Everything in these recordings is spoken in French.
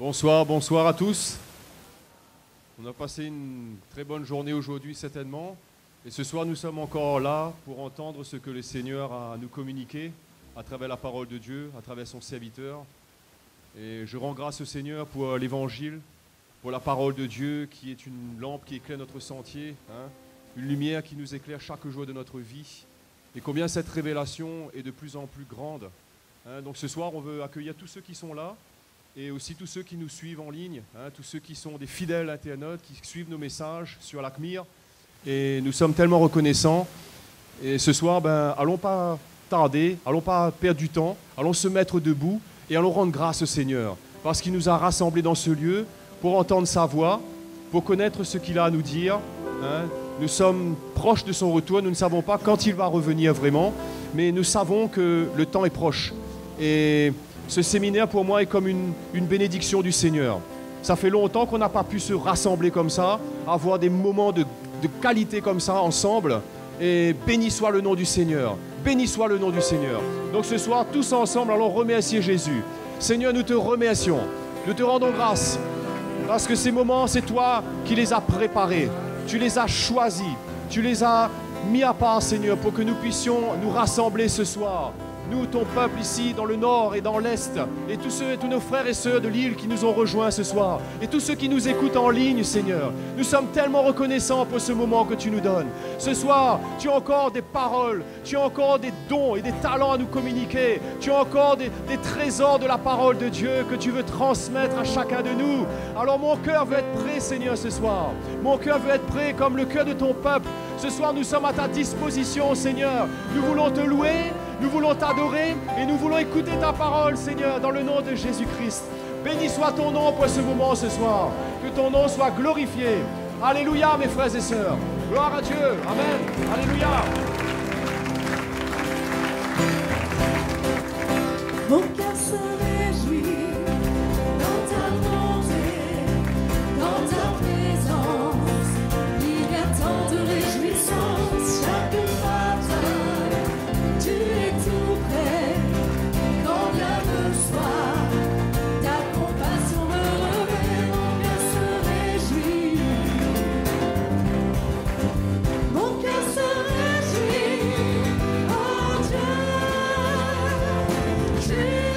Bonsoir, bonsoir à tous. On a passé une très bonne journée aujourd'hui certainement. Et ce soir, nous sommes encore là pour entendre ce que le Seigneur a à nous communiquer à travers la parole de Dieu, à travers son serviteur. Et je rends grâce au Seigneur pour l'Évangile, pour la parole de Dieu qui est une lampe qui éclaire notre sentier, une lumière qui nous éclaire chaque jour de notre vie. Et combien cette révélation est de plus en plus grande. Donc ce soir, on veut accueillir tous ceux qui sont là et aussi tous ceux qui nous suivent en ligne, tous ceux qui sont des fidèles internautes, qui suivent nos messages sur l'ACMIR. Et nous sommes tellement reconnaissants. Et ce soir, allons pas tarder, allons pas perdre du temps, allons se mettre debout et allons rendre grâce au Seigneur. Parce qu'il nous a rassemblés dans ce lieu pour entendre sa voix, pour connaître ce qu'il a à nous dire. Nous sommes proches de son retour, nous ne savons pas quand il va revenir vraiment, mais nous savons que le temps est proche. Et ce séminaire pour moi est comme une bénédiction du Seigneur. Ça fait longtemps qu'on n'a pas pu se rassembler comme ça, avoir des moments de qualité comme ça ensemble. Et béni soit le nom du Seigneur. Béni soit le nom du Seigneur. Donc ce soir, tous ensemble, allons remercier Jésus. Seigneur, nous te remercions. Nous te rendons grâce. Parce que ces moments, c'est toi qui les as préparés. Tu les as choisis. Tu les as mis à part, Seigneur, pour que nous puissions nous rassembler ce soir. Nous, ton peuple ici, dans le nord et dans l'est, et tous nos frères et sœurs de l'île qui nous ont rejoints ce soir, et tous ceux qui nous écoutent en ligne, Seigneur, nous sommes tellement reconnaissants pour ce moment que tu nous donnes. Ce soir, tu as encore des paroles, tu as encore des dons et des talents à nous communiquer, tu as encore des trésors de la parole de Dieu que tu veux transmettre à chacun de nous. Alors mon cœur veut être prêt, Seigneur, ce soir. Mon cœur veut être prêt comme le cœur de ton peuple. Ce soir, nous sommes à ta disposition, Seigneur. Nous voulons te louer, nous voulons t'adorer et nous voulons écouter ta parole, Seigneur, dans le nom de Jésus-Christ. Béni soit ton nom pour ce moment ce soir. Que ton nom soit glorifié. Alléluia, mes frères et sœurs. Gloire à Dieu. Amen. Alléluia. Mon cœur se réjouit dans ta bonté, dans ta présence. Il y a tant de réjouissance chaque matin. Tu es tout près, quand bien me soit. Ta compassion me revêt, mon cœur se réjouit. Mon cœur se réjouit, oh Dieu. Tu es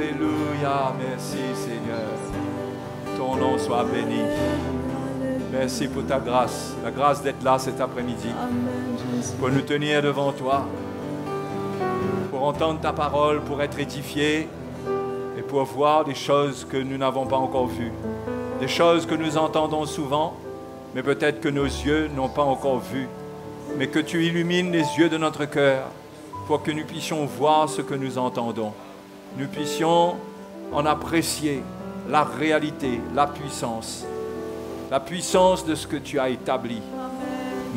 Alléluia. Merci Seigneur. Ton nom soit béni. Merci pour ta grâce. La grâce d'être là cet après-midi. Pour nous tenir devant toi. Pour entendre ta parole, pour être édifiés. Et pour voir des choses que nous n'avons pas encore vues. Des choses que nous entendons souvent, mais peut-être que nos yeux n'ont pas encore vues. Mais que tu illumines les yeux de notre cœur pour que nous puissions voir ce que nous entendons. Nous puissions en apprécier la réalité, la puissance de ce que tu as établi.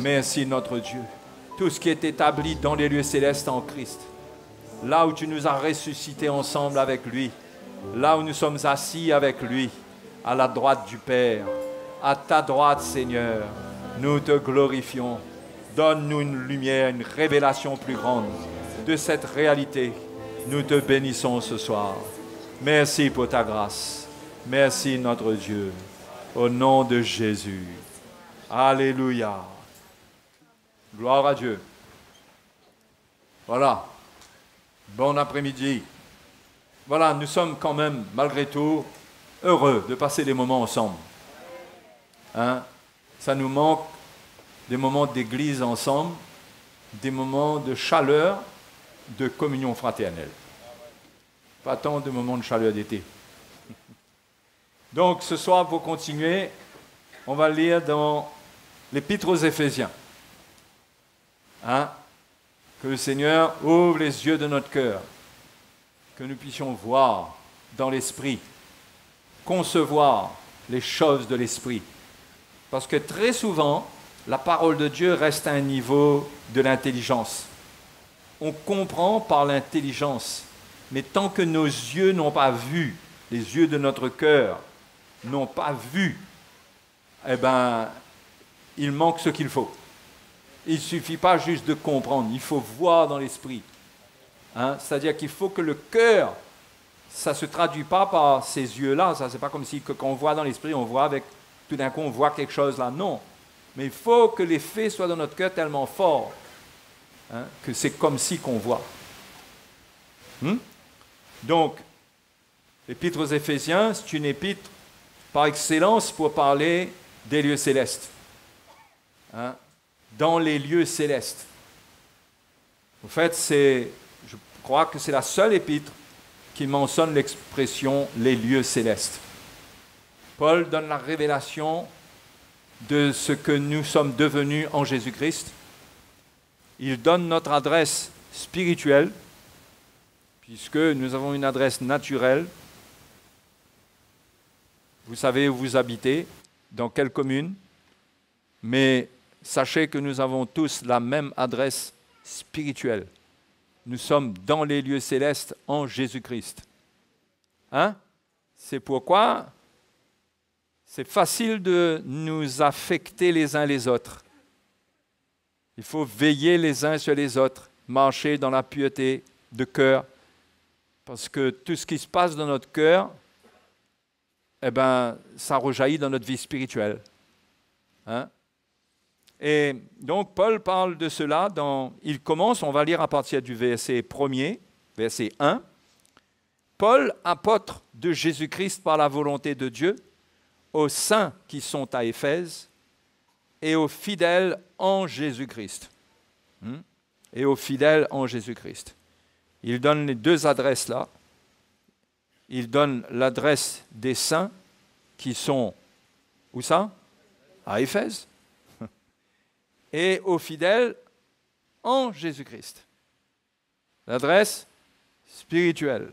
Merci notre Dieu. Tout ce qui est établi dans les lieux célestes en Christ. Là où tu nous as ressuscités ensemble avec lui. Là où nous sommes assis avec lui, à la droite du Père. À ta droite, Seigneur, nous te glorifions. Donne-nous une lumière, une révélation plus grande de cette réalité. Nous te bénissons ce soir. Merci pour ta grâce. Merci notre Dieu. Au nom de Jésus. Alléluia. Gloire à Dieu. Voilà. Bon après-midi. Voilà, nous sommes quand même, malgré tout, heureux de passer des moments ensemble. Hein? Ça nous manque des moments d'église ensemble, des moments de chaleur, de communion fraternelle. Pas tant de moments de chaleur d'été. Donc, ce soir, pour continuer, on va lire dans l'Épître aux Éphésiens. Hein? Que le Seigneur ouvre les yeux de notre cœur, que nous puissions voir dans l'esprit, concevoir les choses de l'esprit. Parce que très souvent, la parole de Dieu reste à un niveau de l'intelligence. On comprend par l'intelligence, mais tant que nos yeux n'ont pas vu, les yeux de notre cœur n'ont pas vu, eh bien, il manque ce qu'il faut. Il ne suffit pas juste de comprendre, il faut voir dans l'esprit. Hein? C'est-à-dire qu'il faut que le cœur, ça ne se traduit pas par ces yeux-là, ça c'est pas comme si quand on voit dans l'esprit, on voit avec, tout d'un coup on voit quelque chose là, non. Mais il faut que les faits soient dans notre cœur tellement forts, hein, que c'est comme si qu'on voit. Donc, l'Épître aux Éphésiens, c'est une épître par excellence pour parler des lieux célestes. Hein, dans les lieux célestes. En fait, je crois que c'est la seule épître qui mentionne l'expression « les lieux célestes ». Paul donne la révélation de ce que nous sommes devenus en Jésus-Christ. Il donne notre adresse spirituelle, puisque nous avons une adresse naturelle. Vous savez où vous habitez, dans quelle commune, mais sachez que nous avons tous la même adresse spirituelle. Nous sommes dans les lieux célestes en Jésus-Christ. Hein? C'est pourquoi c'est facile de nous affecter les uns les autres. Il faut veiller les uns sur les autres, marcher dans la pureté de cœur, parce que tout ce qui se passe dans notre cœur, eh ben, ça rejaillit dans notre vie spirituelle. Hein? Et donc, Paul parle de cela, il commence, on va lire à partir du verset 1er, verset 1. Paul, apôtre de Jésus-Christ par la volonté de Dieu, aux saints qui sont à Éphèse et aux fidèles en Jésus-Christ. Et aux fidèles en Jésus-Christ. Il donne les deux adresses là. Il donne l'adresse des saints qui sont, où ça? À Éphèse. Et aux fidèles en Jésus-Christ. L'adresse spirituelle.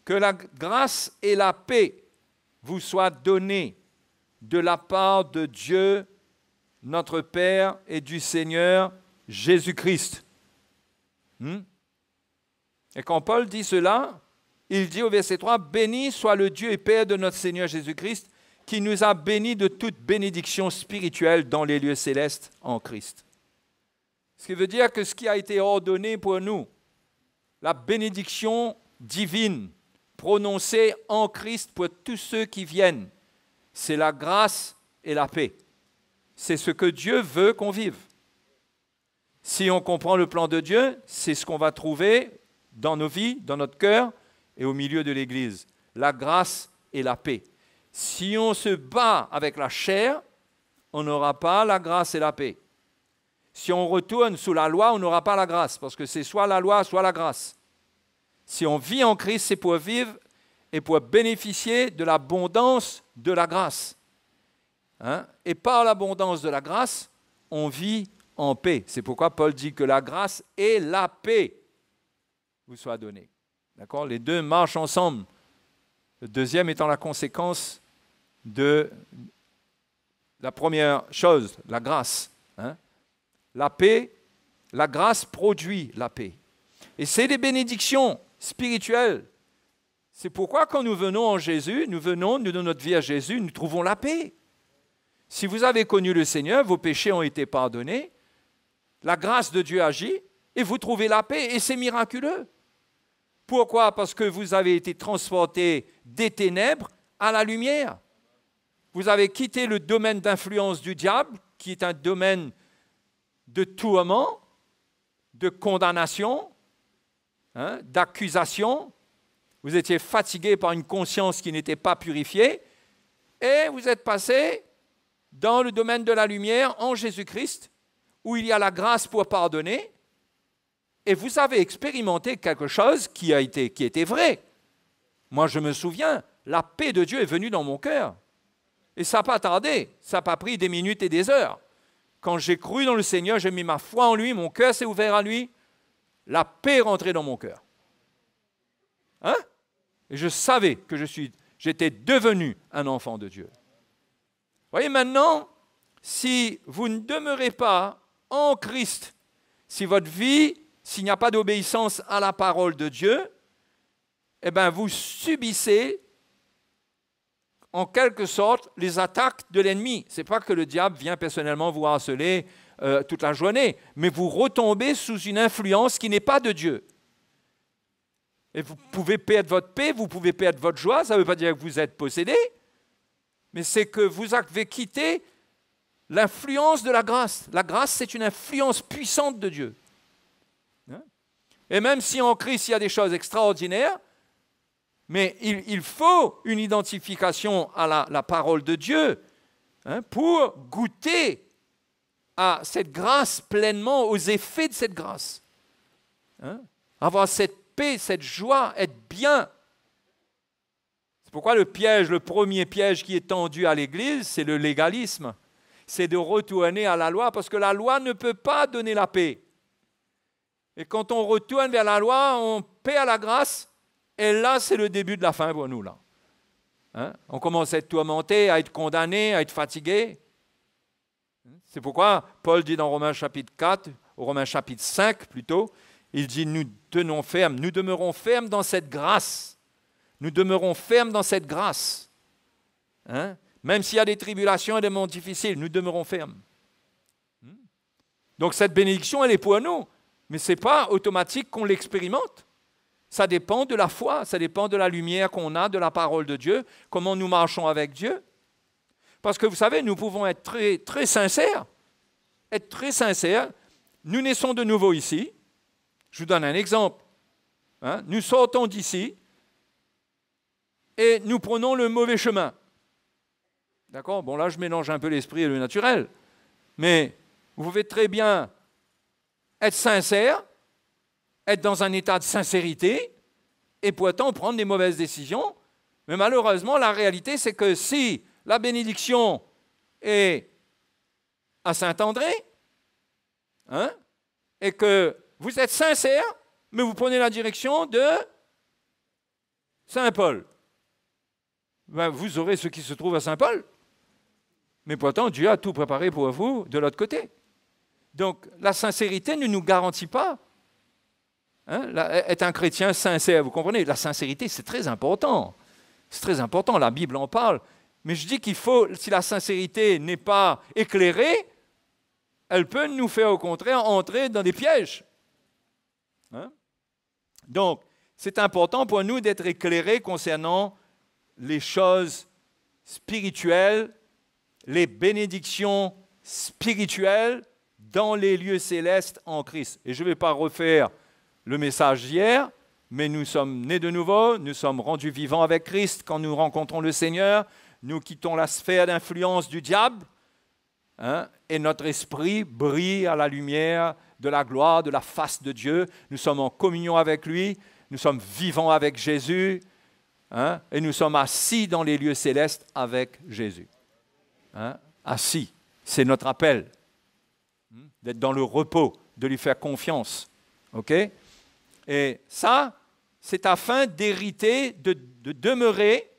Que la grâce et la paix vous soient données de la part de Dieu, notre Père, et du Seigneur Jésus-Christ. Et quand Paul dit cela, il dit au verset 3, « Béni soit le Dieu et Père de notre Seigneur Jésus-Christ, qui nous a bénis de toute bénédiction spirituelle dans les lieux célestes en Christ. » Ce qui veut dire que ce qui a été ordonné pour nous, la bénédiction divine prononcée en Christ pour tous ceux qui viennent, c'est la grâce et la paix. C'est ce que Dieu veut qu'on vive. Si on comprend le plan de Dieu, c'est ce qu'on va trouver dans nos vies, dans notre cœur, et au milieu de l'Église, la grâce et la paix. Si on se bat avec la chair, on n'aura pas la grâce et la paix. Si on retourne sous la loi, on n'aura pas la grâce, parce que c'est soit la loi, soit la grâce. Si on vit en Christ, c'est pour vivre et pour bénéficier de l'abondance de la grâce. Hein? Et par l'abondance de la grâce, on vit en paix. C'est pourquoi Paul dit que la grâce et la paix vous soient données. D'accord? Les deux marchent ensemble. Le deuxième étant la conséquence de la première chose, la grâce. Hein? La paix, la grâce produit la paix. Et c'est des bénédictions spirituelles. C'est pourquoi quand nous venons en Jésus, nous donnons notre vie à Jésus, nous trouvons la paix. Si vous avez connu le Seigneur, vos péchés ont été pardonnés, la grâce de Dieu agit et vous trouvez la paix et c'est miraculeux. Pourquoi? Parce que vous avez été transportés des ténèbres à la lumière. Vous avez quitté le domaine d'influence du diable, qui est un domaine de tourment, de condamnation, hein, d'accusation. Vous étiez fatigué par une conscience qui n'était pas purifiée et vous êtes passé dans le domaine de la lumière en Jésus-Christ, où il y a la grâce pour pardonner, et vous avez expérimenté quelque chose qui était vrai. Moi, je me souviens, la paix de Dieu est venue dans mon cœur. Et ça n'a pas tardé, ça n'a pas pris des minutes et des heures. Quand j'ai cru dans le Seigneur, j'ai mis ma foi en lui, mon cœur s'est ouvert à lui, la paix est rentrée dans mon cœur. Hein? Et je savais que j'étais devenu un enfant de Dieu. Vous voyez, maintenant, si vous ne demeurez pas en Christ, si votre vie, s'il n'y a pas d'obéissance à la parole de Dieu, eh bien, vous subissez en quelque sorte les attaques de l'ennemi. Ce n'est pas que le diable vient personnellement vous harceler toute la journée, mais vous retombez sous une influence qui n'est pas de Dieu. Et vous pouvez perdre votre paix, vous pouvez perdre votre joie, ça ne veut pas dire que vous êtes possédé, mais c'est que vous avez quitté l'influence de la grâce. La grâce, c'est une influence puissante de Dieu. Hein? Et même si en Christ, il y a des choses extraordinaires, mais il faut une identification à la parole de Dieu, hein, pour goûter à cette grâce pleinement, aux effets de cette grâce. Hein? Avoir cette paix, cette joie, être bien. C'est pourquoi le premier piège qui est tendu à l'Église, c'est le légalisme. C'est de retourner à la loi, parce que la loi ne peut pas donner la paix. Et quand on retourne vers la loi, on perd la grâce, et là, c'est le début de la fin pour nous, là. Hein? On commence à être tourmenté, à être condamné, à être fatigué. C'est pourquoi Paul dit dans Romains chapitre 4, ou Romains chapitre 5 plutôt, il dit, nous tenons ferme, nous demeurons fermes dans cette grâce. Nous demeurons fermes dans cette grâce. Hein? Même s'il y a des tribulations et des moments difficiles, nous demeurons fermes. Donc cette bénédiction, elle est pour nous, mais ce n'est pas automatique qu'on l'expérimente. Ça dépend de la foi, ça dépend de la lumière qu'on a, de la parole de Dieu, comment nous marchons avec Dieu. Parce que vous savez, nous pouvons être très, très sincères. Être très sincères. Nous naissons de nouveau ici. Je vous donne un exemple. Hein? Nous sortons d'ici et nous prenons le mauvais chemin. D'accord? Bon, là, je mélange un peu l'esprit et le naturel. Mais vous pouvez très bien être sincère, être dans un état de sincérité et pourtant prendre des mauvaises décisions. Mais malheureusement, la réalité, c'est que si la bénédiction est à Saint-André, hein, et que vous êtes sincère, mais vous prenez la direction de Saint-Paul, ben, vous aurez ce qui se trouve à Saint-Paul. Mais pourtant, Dieu a tout préparé pour vous de l'autre côté. Donc, la sincérité ne nous garantit pas. Hein, être un chrétien sincère, vous comprenez? La sincérité, c'est très important. C'est très important, la Bible en parle. Mais je dis qu'il faut, si la sincérité n'est pas éclairée, elle peut nous faire au contraire entrer dans des pièges. Hein? Donc, c'est important pour nous d'être éclairés concernant les choses spirituelles, les bénédictions spirituelles dans les lieux célestes en Christ. Et je ne vais pas refaire le message d'hier, mais nous sommes nés de nouveau, nous sommes rendus vivants avec Christ. Quand nous rencontrons le Seigneur, nous quittons la sphère d'influence du diable, hein, et notre esprit brille à la lumière de la gloire, de la face de Dieu. Nous sommes en communion avec lui, nous sommes vivants avec Jésus, hein, et nous sommes assis dans les lieux célestes avec Jésus. Hein, assis, c'est notre appel, d'être dans le repos, de lui faire confiance. OK? Et ça, c'est afin d'hériter, de demeurer,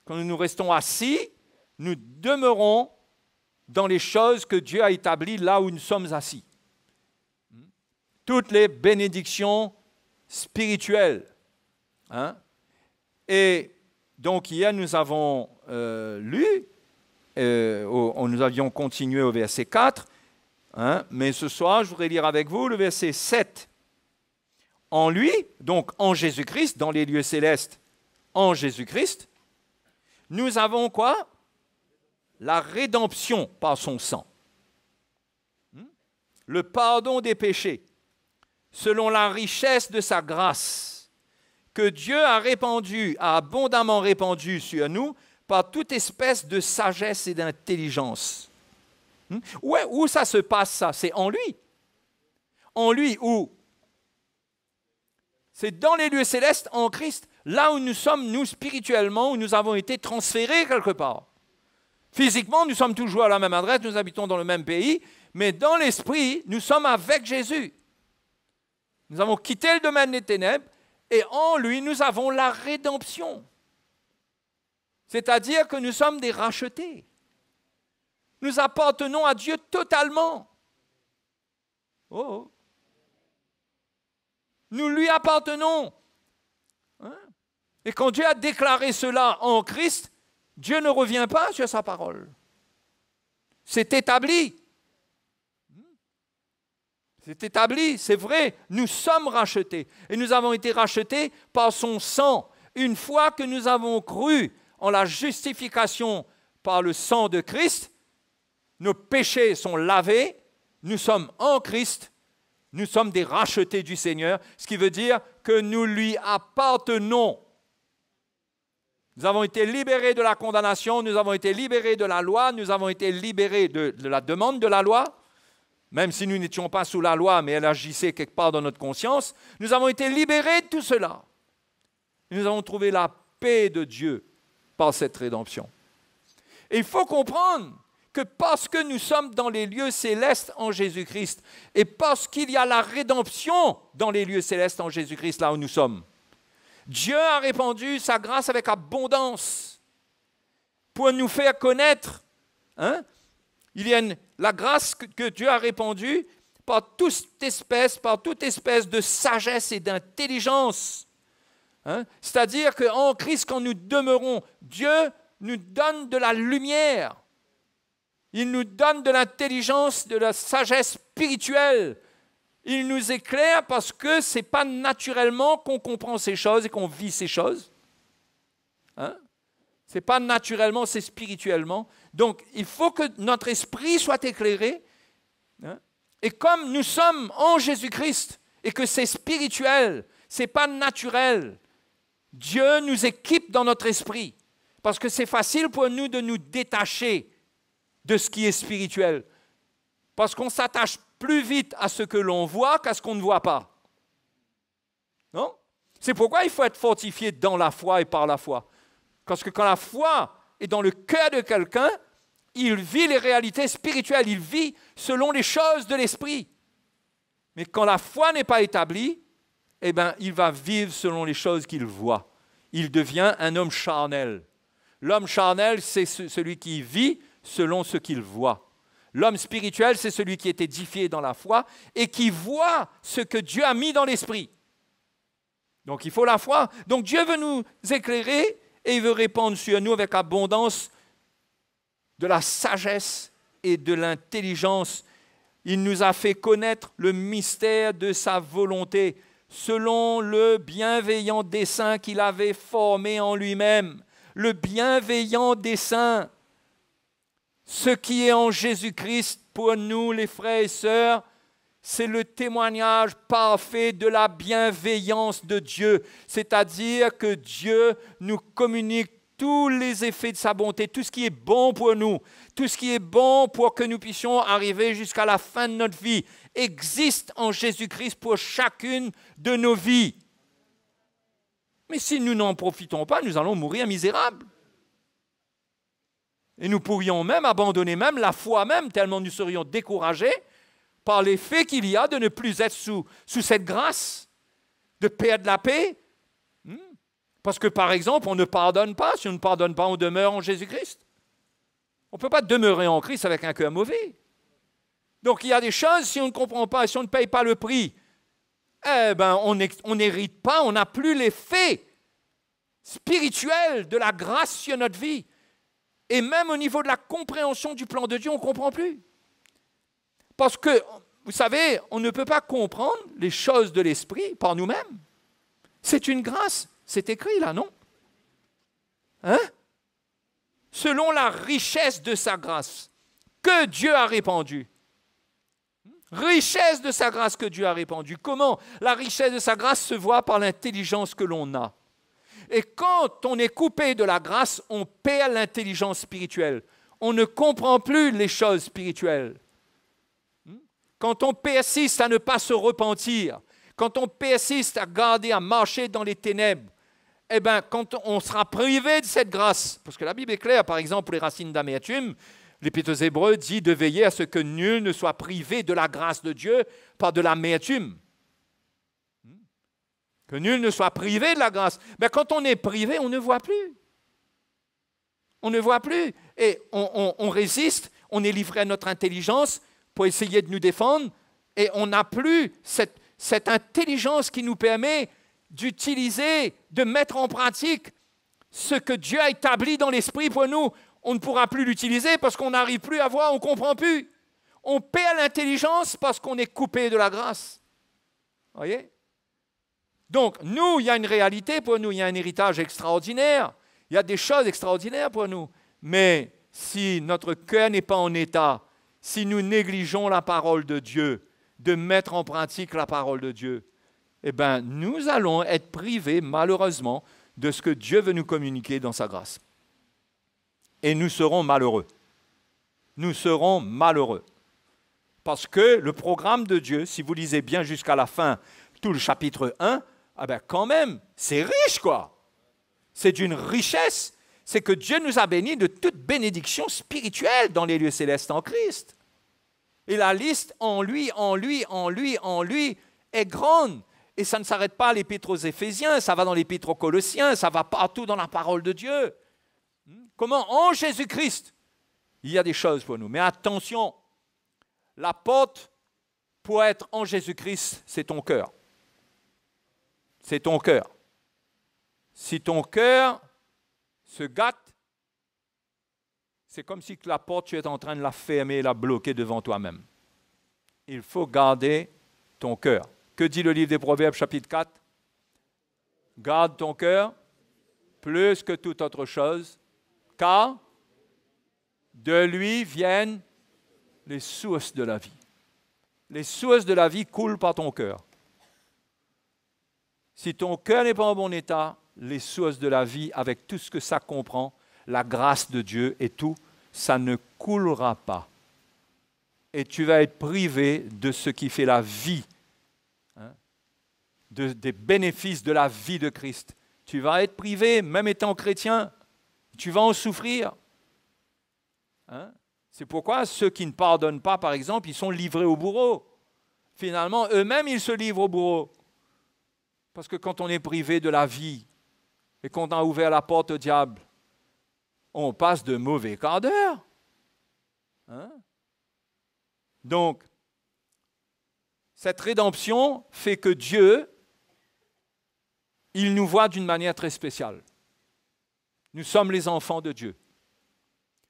quand nous restons assis, nous demeurons dans les choses que Dieu a établies là où nous sommes assis. Toutes les bénédictions spirituelles. Hein? Et donc hier, nous avons lu, nous avions continué au verset 4, hein, mais ce soir, je voudrais lire avec vous le verset 7. En lui, donc en Jésus-Christ, dans les lieux célestes, en Jésus-Christ, nous avons quoi? La rédemption par son sang. Le pardon des péchés, selon la richesse de sa grâce, que Dieu a abondamment répandue sur nous par toute espèce de sagesse et d'intelligence. Où ça se passe, ça? C'est en lui. En lui, où? C'est dans les lieux célestes, en Christ, là où nous sommes, nous, spirituellement, où nous avons été transférés quelque part. Physiquement, nous sommes toujours à la même adresse, nous habitons dans le même pays, mais dans l'esprit, nous sommes avec Jésus. Nous avons quitté le domaine des ténèbres et en lui, nous avons la rédemption. C'est-à-dire que nous sommes des rachetés. Nous appartenons à Dieu totalement. Oh! Nous lui appartenons. Hein? Et quand Dieu a déclaré cela en Christ, Dieu ne revient pas sur sa parole. C'est établi. C'est établi, c'est vrai. Nous sommes rachetés. Et nous avons été rachetés par son sang. Une fois que nous avons cru en la justification par le sang de Christ, nos péchés sont lavés, nous sommes en Christ, nous sommes des rachetés du Seigneur, ce qui veut dire que nous lui appartenons. Nous avons été libérés de la condamnation, nous avons été libérés de la loi, nous avons été libérés de la demande de la loi, même si nous n'étions pas sous la loi, mais elle agissait quelque part dans notre conscience. Nous avons été libérés de tout cela. Nous avons trouvé la paix de Dieu par cette rédemption. Et il faut comprendre que parce que nous sommes dans les lieux célestes en Jésus-Christ, et parce qu'il y a la rédemption dans les lieux célestes en Jésus-Christ, là où nous sommes, Dieu a répandu sa grâce avec abondance pour nous faire connaître. Hein? Il y a la grâce que Dieu a répandue par toute espèce de sagesse et d'intelligence. Hein? C'est-à-dire qu'en Christ, quand nous demeurons, Dieu nous donne de la lumière. Il nous donne de l'intelligence, de la sagesse spirituelle. Il nous éclaire parce que ce n'est pas naturellement qu'on comprend ces choses et qu'on vit ces choses. Hein? Ce n'est pas naturellement, c'est spirituellement. Donc, il faut que notre esprit soit éclairé. Hein? Et comme nous sommes en Jésus-Christ et que c'est spirituel, ce n'est pas naturel, Dieu nous équipe dans notre esprit. Parce que c'est facile pour nous de nous détacher de ce qui est spirituel. Parce qu'on s'attache plus vite à ce que l'on voit qu'à ce qu'on ne voit pas. Non? C'est pourquoi il faut être fortifié dans la foi et par la foi. Parce que quand la foi est dans le cœur de quelqu'un, il vit les réalités spirituelles, il vit selon les choses de l'esprit. Mais quand la foi n'est pas établie, eh bien, il va vivre selon les choses qu'il voit. Il devient un homme charnel. L'homme charnel, c'est celui qui vit selon ce qu'il voit. L'homme spirituel, c'est celui qui est édifié dans la foi et qui voit ce que Dieu a mis dans l'esprit. Donc, il faut la foi. Donc, Dieu veut nous éclairer et il veut répandre sur nous avec abondance de la sagesse et de l'intelligence. Il nous a fait connaître le mystère de sa volonté selon le bienveillant dessein qu'il avait formé en lui-même. Le bienveillant dessein. Ce qui est en Jésus-Christ pour nous, les frères et sœurs, c'est le témoignage parfait de la bienveillance de Dieu. C'est-à-dire que Dieu nous communique tous les effets de sa bonté, tout ce qui est bon pour nous, tout ce qui est bon pour que nous puissions arriver jusqu'à la fin de notre vie, existe en Jésus-Christ pour chacune de nos vies. Mais si nous n'en profitons pas, nous allons mourir misérables. Et nous pourrions même abandonner même la foi même, tellement nous serions découragés par l'effet qu'il y a de ne plus être sous cette grâce, de perdre la paix. Parce que, par exemple, on ne pardonne pas. Si on ne pardonne pas, on demeure en Jésus-Christ. On ne peut pas demeurer en Christ avec un cœur mauvais. Donc, il y a des choses, si on ne comprend pas, si on ne paye pas le prix, eh ben, on n'hérite pas, on n'a plus l'effet spirituel de la grâce sur notre vie. Et même au niveau de la compréhension du plan de Dieu, on ne comprend plus. Parce que, vous savez, on ne peut pas comprendre les choses de l'esprit par nous-mêmes. C'est une grâce. C'est écrit là, non? Hein? Selon la richesse de sa grâce que Dieu a répandue. Richesse de sa grâce que Dieu a répandue. Comment? La richesse de sa grâce se voit par l'intelligence que l'on a. Et quand on est coupé de la grâce, on perd l'intelligence spirituelle. On ne comprend plus les choses spirituelles. Quand on persiste à ne pas se repentir, quand on persiste à garder, à marcher dans les ténèbres, eh bien, quand on sera privé de cette grâce, parce que la Bible est claire, par exemple, pour les racines d'amertume, l'Épître aux Hébreux dit de veiller à ce que nul ne soit privé de la grâce de Dieu par de l'amertume. Que nul ne soit privé de la grâce. Mais quand on est privé, on ne voit plus. On ne voit plus. Et on résiste, on est livré à notre intelligence pour essayer de nous défendre, et on n'a plus cette intelligence qui nous permet d'utiliser, de mettre en pratique ce que Dieu a établi dans l'esprit pour nous. On ne pourra plus l'utiliser parce qu'on n'arrive plus à voir, on ne comprend plus. On perd l'intelligence parce qu'on est coupé de la grâce. Vous voyez? Donc, nous, il y a une réalité pour nous, il y a un héritage extraordinaire, il y a des choses extraordinaires pour nous. Mais si notre cœur n'est pas en état, si nous négligeons la parole de Dieu, de mettre en pratique la parole de Dieu, eh bien, nous allons être privés, malheureusement, de ce que Dieu veut nous communiquer dans sa grâce. Et nous serons malheureux. Nous serons malheureux. Parce que le programme de Dieu, si vous lisez bien jusqu'à la fin, tout le chapitre 1, eh bien, quand même, c'est riche, quoi. C'est d'une richesse. C'est que Dieu nous a bénis de toute bénédiction spirituelle dans les lieux célestes en Christ. Et la liste en lui est grande. Et ça ne s'arrête pas à l'Épître aux Éphésiens, ça va dans l'Épître aux Colossiens, ça va partout dans la parole de Dieu. Comment? En Jésus-Christ, il y a des choses pour nous. Mais attention, la porte pour être en Jésus-Christ, c'est ton cœur. C'est ton cœur. Si ton cœur se gâte, c'est comme si la porte, tu es en train de la fermer et la bloquer devant toi-même. Il faut garder ton cœur. Que dit le livre des Proverbes, chapitre 4? Garde ton cœur plus que toute autre chose, car de lui viennent les sources de la vie. Les sources de la vie coulent par ton cœur. Si ton cœur n'est pas en bon état, les sources de la vie, avec tout ce que ça comprend, la grâce de Dieu et tout, ça ne coulera pas. Et tu vas être privé de ce qui fait la vie, des bénéfices de la vie de Christ. Tu vas être privé, même étant chrétien, tu vas en souffrir. C'est pourquoi ceux qui ne pardonnent pas, par exemple, ils sont livrés au bourreau. Finalement, eux-mêmes, ils se livrent au bourreau. Parce que quand on est privé de la vie et qu'on a ouvert la porte au diable, on passe de mauvais quarts d'heure. Donc, cette rédemption fait que Dieu, il nous voit d'une manière très spéciale. Nous sommes les enfants de Dieu.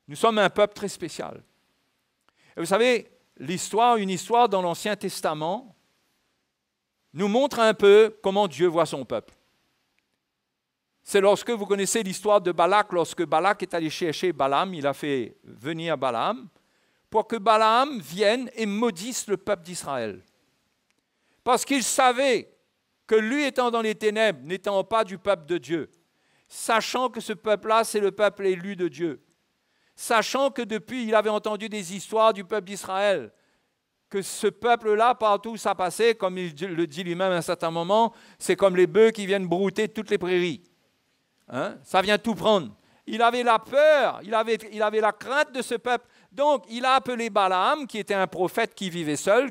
Nous sommes un peuple très spécial. Et vous savez, une histoire dans l'Ancien Testament nous montre un peu comment Dieu voit son peuple. C'est lorsque vous connaissez l'histoire de Balak, lorsque Balak est allé chercher Balaam, il a fait venir Balaam pour que Balaam vienne et maudisse le peuple d'Israël. Parce qu'il savait que lui étant dans les ténèbres, n'étant pas du peuple de Dieu, sachant que ce peuple-là, c'est le peuple élu de Dieu, sachant que depuis, il avait entendu des histoires du peuple d'Israël, que ce peuple-là, partout où ça passait, comme il le dit lui-même à un certain moment, c'est comme les bœufs qui viennent brouter toutes les prairies. Hein? Ça vient tout prendre. Il avait la peur, il avait la crainte de ce peuple. Donc, il a appelé Balaam, qui était un prophète qui vivait seul,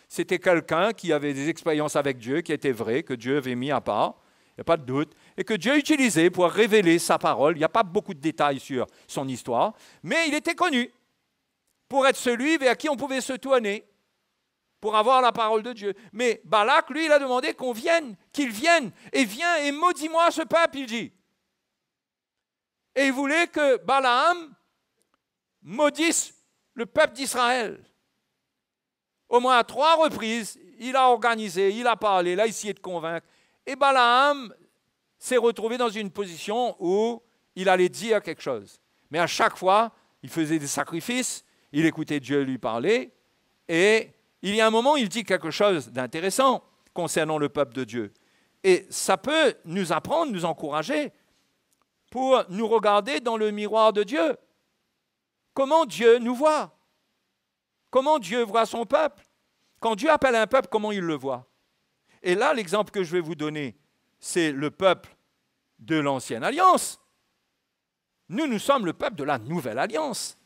c'était quelqu'un qui avait des expériences avec Dieu, qui était vrai, que Dieu avait mis à part, il n'y a pas de doute, et que Dieu utilisait pour révéler sa parole. Il n'y a pas beaucoup de détails sur son histoire, mais il était connu pour être celui vers qui on pouvait se tourner, pour avoir la parole de Dieu. Mais Balak, lui, il a demandé qu'il vienne, et viens et maudis-moi ce peuple, il dit. Et il voulait que Balaam maudisse le peuple d'Israël. Au moins à 3 reprises, il a organisé, il a parlé, il a essayé de convaincre. Et Balaam s'est retrouvé dans une position où il allait dire quelque chose. Mais à chaque fois, il faisait des sacrifices, il écoutait Dieu lui parler, et il y a un moment, il dit quelque chose d'intéressant concernant le peuple de Dieu. Et ça peut nous apprendre, nous encourager, pour nous regarder dans le miroir de Dieu. Comment Dieu nous voit? Comment Dieu voit son peuple? Quand Dieu appelle un peuple, comment il le voit? Et là, l'exemple que je vais vous donner, c'est le peuple de l'Ancienne Alliance. Nous sommes le peuple de la Nouvelle Alliance.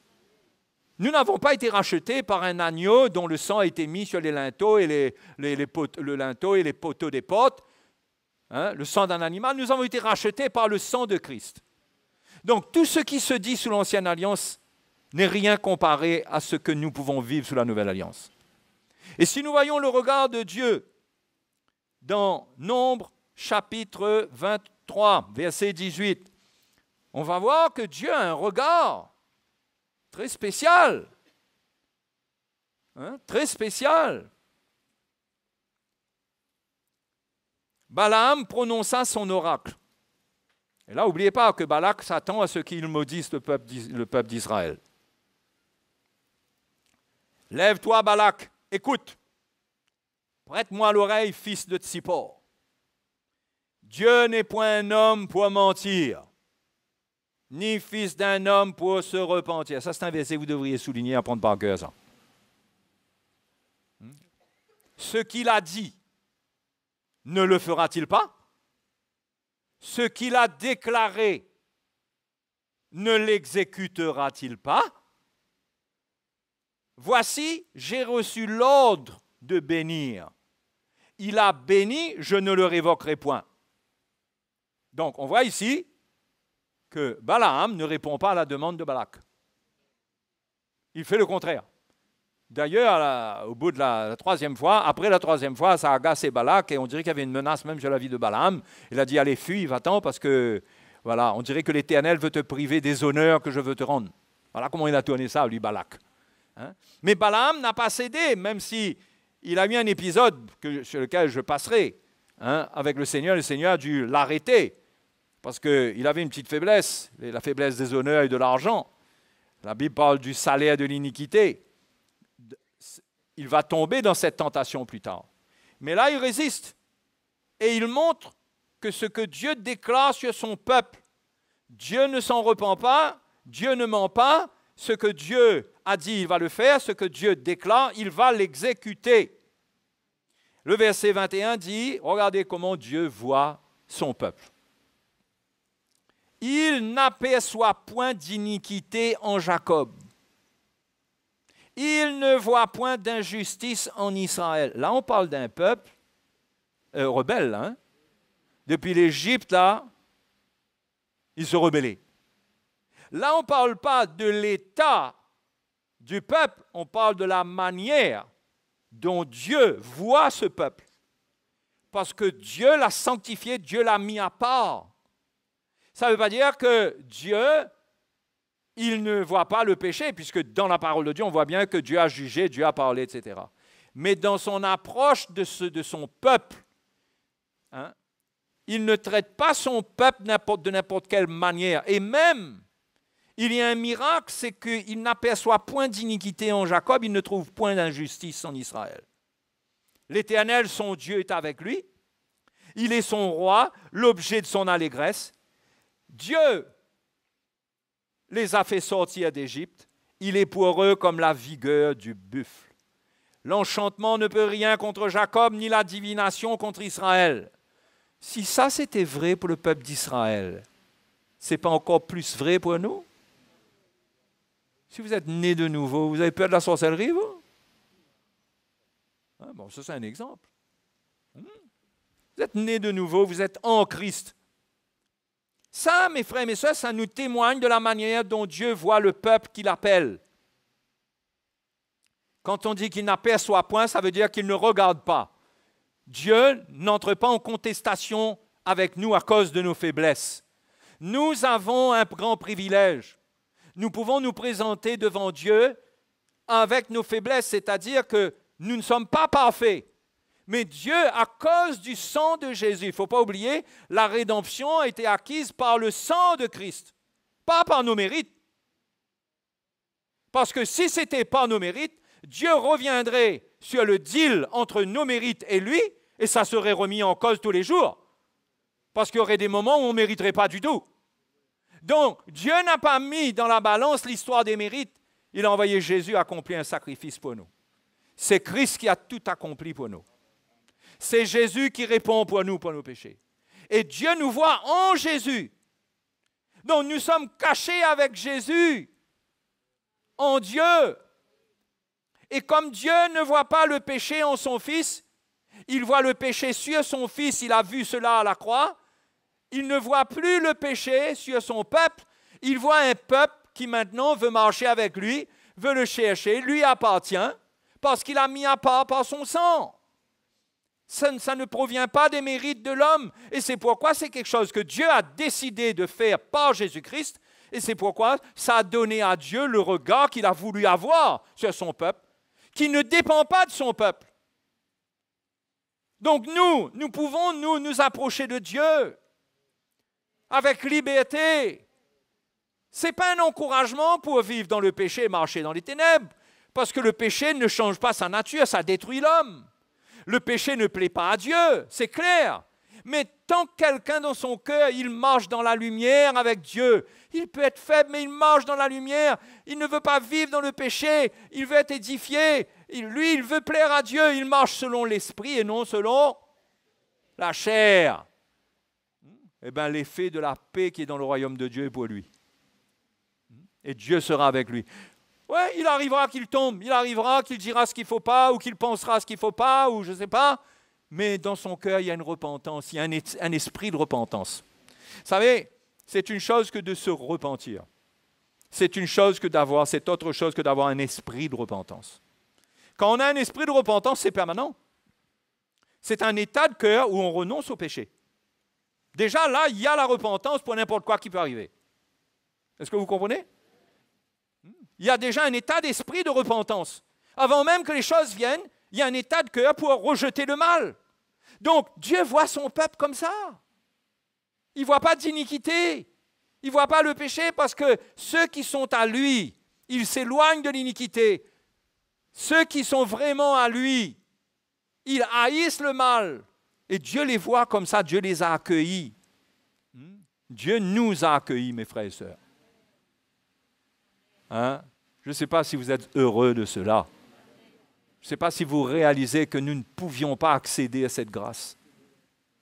Nous n'avons pas été rachetés par un agneau dont le sang a été mis sur les linteaux et le linteau et les poteaux des portes. Hein, le sang d'un animal, nous avons été rachetés par le sang de Christ. Donc, tout ce qui se dit sous l'Ancienne Alliance n'est rien comparé à ce que nous pouvons vivre sous la Nouvelle Alliance. Et si nous voyons le regard de Dieu dans Nombre, chapitre 23, verset 18, on va voir que Dieu a un regard très spécial. Hein, très spécial. Balaam prononça son oracle. Et là, n'oubliez pas que Balak s'attend à ce qu'il maudisse le peuple d'Israël. Lève-toi, Balak, écoute. Prête-moi l'oreille, fils de Tsippor. Dieu n'est point un homme pour mentir, ni fils d'un homme pour se repentir. Ça, c'est un verset que vous devriez souligner, apprendre par cœur, ça. Ce qu'il a dit, ne le fera-t-il pas? Ce qu'il a déclaré, ne l'exécutera-t-il pas? Voici, j'ai reçu l'ordre de bénir. Il a béni, je ne le révoquerai point. Donc, on voit ici que Balaam ne répond pas à la demande de Balak. Il fait le contraire. D'ailleurs, au bout de la 3e fois, après la 3e fois, ça a agacé Balak et on dirait qu'il y avait une menace même sur la vie de Balaam. Il a dit, allez, fuis, va-t'en, parce que, voilà, on dirait que l'Éternel veut te priver des honneurs que je veux te rendre. Voilà comment il a tourné ça, lui, Balak. Hein? Mais Balaam n'a pas cédé, même si il a eu un épisode sur lequel je passerai, hein, avec le Seigneur a dû l'arrêter, parce qu'il avait une petite faiblesse, la faiblesse des honneurs et de l'argent. La Bible parle du salaire de l'iniquité. Il va tomber dans cette tentation plus tard. Mais là, il résiste. Et il montre que ce que Dieu déclare sur son peuple, Dieu ne s'en repent pas, Dieu ne ment pas. Ce que Dieu a dit, il va le faire. Ce que Dieu déclare, il va l'exécuter. Le verset 21 dit, regardez comment Dieu voit son peuple. Il n'aperçoit point d'iniquité en Jacob. Il ne voit point d'injustice en Israël. Là, on parle d'un peuple rebelle. Hein? Depuis l'Égypte, là, ils se rebellaient. Là, on ne parle pas de l'état du peuple, on parle de la manière dont Dieu voit ce peuple. Parce que Dieu l'a sanctifié, Dieu l'a mis à part. Ça ne veut pas dire que Dieu, il ne voit pas le péché, puisque dans la parole de Dieu, on voit bien que Dieu a jugé, Dieu a parlé, etc. Mais dans son approche de son peuple, hein, il ne traite pas son peuple de n'importe quelle manière. Et même, il y a un miracle, c'est qu'il n'aperçoit point d'iniquité en Jacob, il ne trouve point d'injustice en Israël. L'Éternel, son Dieu, est avec lui. Il est son roi, l'objet de son allégresse. Dieu les a fait sortir d'Égypte. Il est pour eux comme la vigueur du buffle. L'enchantement ne peut rien contre Jacob, ni la divination contre Israël. Si ça, c'était vrai pour le peuple d'Israël, ce n'est pas encore plus vrai pour nous? Si vous êtes né de nouveau, vous avez peur de la sorcellerie, vous? Ah, bon, ça, c'est un exemple. Vous êtes né de nouveau, vous êtes en Christ. Ça, mes frères et mes sœurs, ça nous témoigne de la manière dont Dieu voit le peuple qu'il appelle. Quand on dit qu'il n'aperçoit point, ça veut dire qu'il ne regarde pas. Dieu n'entre pas en contestation avec nous à cause de nos faiblesses. Nous avons un grand privilège. Nous pouvons nous présenter devant Dieu avec nos faiblesses, c'est-à-dire que nous ne sommes pas parfaits. Mais Dieu, à cause du sang de Jésus, il ne faut pas oublier, la rédemption a été acquise par le sang de Christ, pas par nos mérites. Parce que si ce n'était pas nos mérites, Dieu reviendrait sur le deal entre nos mérites et lui, et ça serait remis en cause tous les jours. Parce qu'il y aurait des moments où on ne mériterait pas du tout. Donc, Dieu n'a pas mis dans la balance l'histoire des mérites. Il a envoyé Jésus accomplir un sacrifice pour nous. C'est Christ qui a tout accompli pour nous. C'est Jésus qui répond pour nous, pour nos péchés. Et Dieu nous voit en Jésus. Donc, nous sommes cachés avec Jésus, en Dieu. Et comme Dieu ne voit pas le péché en son Fils, il voit le péché sur son Fils, il a vu cela à la croix. Il ne voit plus le péché sur son peuple, il voit un peuple qui maintenant veut marcher avec lui, veut le chercher, lui appartient, parce qu'il a mis à part par son sang. Ça ne provient pas des mérites de l'homme, et c'est pourquoi c'est quelque chose que Dieu a décidé de faire par Jésus-Christ, et c'est pourquoi ça a donné à Dieu le regard qu'il a voulu avoir sur son peuple, qui ne dépend pas de son peuple. Donc nous pouvons nous approcher de Dieu avec liberté. Ce n'est pas un encouragement pour vivre dans le péché et marcher dans les ténèbres, parce que le péché ne change pas sa nature, ça détruit l'homme. Le péché ne plaît pas à Dieu, c'est clair. Mais tant que quelqu'un dans son cœur, il marche dans la lumière avec Dieu, il peut être faible, mais il marche dans la lumière, il ne veut pas vivre dans le péché, il veut être édifié, lui, il veut plaire à Dieu, il marche selon l'esprit et non selon la chair. Eh bien, l'effet de la paix qui est dans le royaume de Dieu est pour lui. Et Dieu sera avec lui. Oui, il arrivera qu'il tombe, il arrivera qu'il dira ce qu'il ne faut pas, ou qu'il pensera ce qu'il ne faut pas, ou je ne sais pas. Mais dans son cœur, il y a une repentance, il y a un esprit de repentance. Vous savez, c'est une chose que de se repentir. C'est autre chose que d'avoir un esprit de repentance. Quand on a un esprit de repentance, c'est permanent. C'est un état de cœur où on renonce au péché. Déjà, là, il y a la repentance pour n'importe quoi qui peut arriver. Est-ce que vous comprenez? Il y a déjà un état d'esprit de repentance. Avant même que les choses viennent, il y a un état de cœur pour rejeter le mal. Donc, Dieu voit son peuple comme ça. Il ne voit pas d'iniquité. Il ne voit pas le péché parce que ceux qui sont à lui, ils s'éloignent de l'iniquité. Ceux qui sont vraiment à lui, ils haïssent le mal. Et Dieu les voit comme ça, Dieu les a accueillis. Dieu nous a accueillis, mes frères et sœurs. Hein? Je ne sais pas si vous êtes heureux de cela. Je ne sais pas si vous réalisez que nous ne pouvions pas accéder à cette grâce.